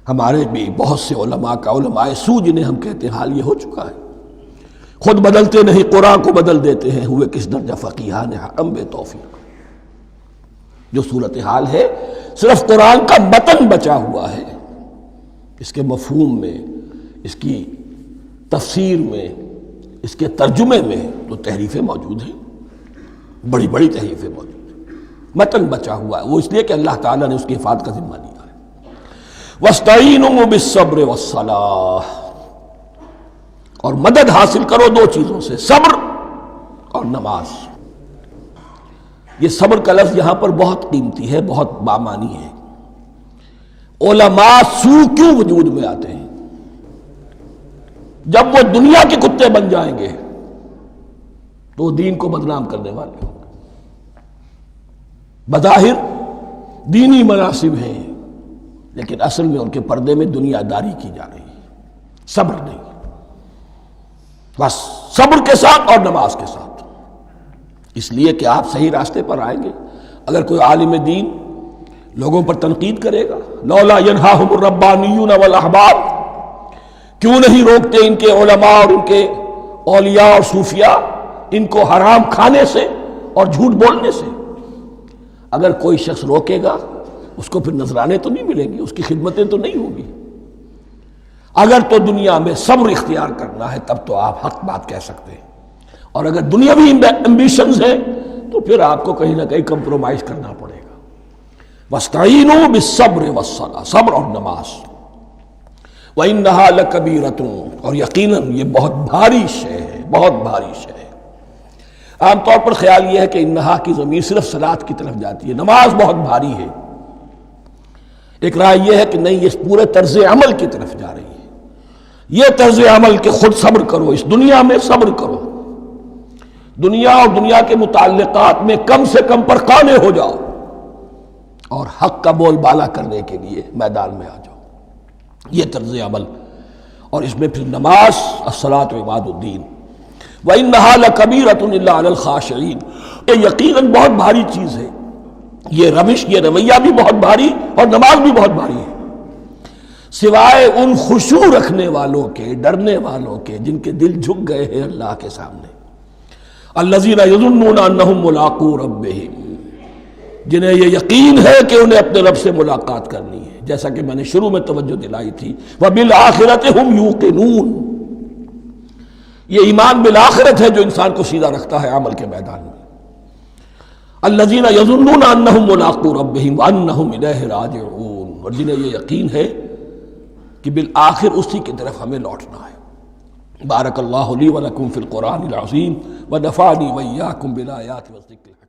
ہمارے بھی بہت سے علماء کا، علماء سو جنہیں ہم کہتے ہیں، حال یہ ہو چکا ہے، خود بدلتے نہیں قرآن کو بدل دیتے ہیں، ہوئے کس درجہ فقیہان حرم بے توفیق۔ جو صورتحال ہے صرف قرآن کا متن بچا ہوا ہے، اس کے مفہوم میں، اس کی تفسیر میں، اس کے ترجمے میں تو تحریفیں موجود ہیں، بڑی بڑی تحریفیں موجود ہیں، متن بچا ہوا ہے، وہ اس لیے کہ اللہ تعالیٰ نے اس کی حفاظت کا ذمہ لیا ہے۔ وَاسْتَعِینُوا بِالصَّبْرِ وَالصَّلَاةِ، اور مدد حاصل کرو دو چیزوں سے، صبر اور نماز۔ یہ صبر کا لفظ یہاں پر بہت قیمتی ہے، بہت بامانی ہے۔ علماء سو کیوں وجود میں آتے ہیں؟ جب وہ دنیا کے کتے بن جائیں گے تو وہ دین کو بدنام کرنے والے ہوں گے۔ بظاہر دینی مناسب ہیں لیکن اصل میں ان کے پردے میں دنیا داری کی جا رہی ہے، صبر نہیں۔ بس صبر کے ساتھ اور نماز کے ساتھ، اس لیے کہ آپ صحیح راستے پر آئیں گے۔ اگر کوئی عالم دین لوگوں پر تنقید کرے گا، لولا ینہاہم الربانیون والاحبار، کیوں نہیں روکتے ان کے علماء اور ان کے اولیاء اور صوفیاء ان کو حرام کھانے سے اور جھوٹ بولنے سے؟ اگر کوئی شخص روکے گا اس کو پھر نذرانے تو نہیں ملیں گے، اس کی خدمتیں تو نہیں ہوگی۔ اگر تو دنیا میں صبر اختیار کرنا ہے تب تو آپ حق بات کہہ سکتے ہیں، اور اگر دنیاوی ایمبیشنز ہیں تو پھر آپ کو کہیں نہ کہیں کمپرومائز کرنا پڑے گا۔ وَاسْتَعِینُوا بِالصَّبْرِ وَالصَّلَاةِ، صبر اور نماز۔ وَإِنَّهَا لَكَبِیرَةٌ، اور یقیناً یہ بہت بھاری شے ہے، بہت بھاری شے ہے۔ عام طور پر خیال یہ ہے کہ انہا کی ضمیر صرف صلاۃ کی طرف جاتی ہے، نماز بہت بھاری ہے۔ ایک رائے یہ ہے کہ نہیں، یہ پورے طرز عمل کی طرف جا رہی ہے۔ یہ طرز عمل کہ خود صبر کرو، اس دنیا میں صبر کرو، دنیا اور دنیا کے متعلقات میں کم سے کم پر قانے ہو جاؤ، اور حق کا بول بالا کرنے کے لیے میدان میں آ جاؤ۔ یہ طرز عمل، اور اس میں پھر نماز، الصلاۃ عماد الدین۔ وَإِنَّهَا لَكَبِيرَةٌ إِلَّا عَلَى الْخَاشِعِينَ، یہ یقیناً بہت بھاری چیز ہے، یہ روش، یہ رویہ بھی بہت بھاری اور نماز بھی بہت بھاری ہے، سوائے ان خشوع رکھنے والوں کے، ڈرنے والوں کے، جن کے دل جھک گئے ہیں اللہ کے سامنے۔ الذین یظنون انہم ملاقو ربہم، جنہیں یہ یقین ہے کہ انہیں اپنے رب سے ملاقات کرنی ہے، جیسا کہ میں نے شروع میں توجہ دلائی تھی، وبالآخرۃ ہم یوقنون، یہ ایمان بالآخرت ہے جو انسان کو سیدھا رکھتا ہے عمل کے میدان میں۔ الذین یظنون انہم ملاقو ربہم وانہم الیہ راجعون، اور جنہیں یہ یقین ہے کہ بالآخر اسی کی طرف ہمیں لوٹنا ہے۔ بارک اللہ لی ولکم فی القرآن العظیم ونفعنی وإیاکم بالآیات والذکر الحکیم۔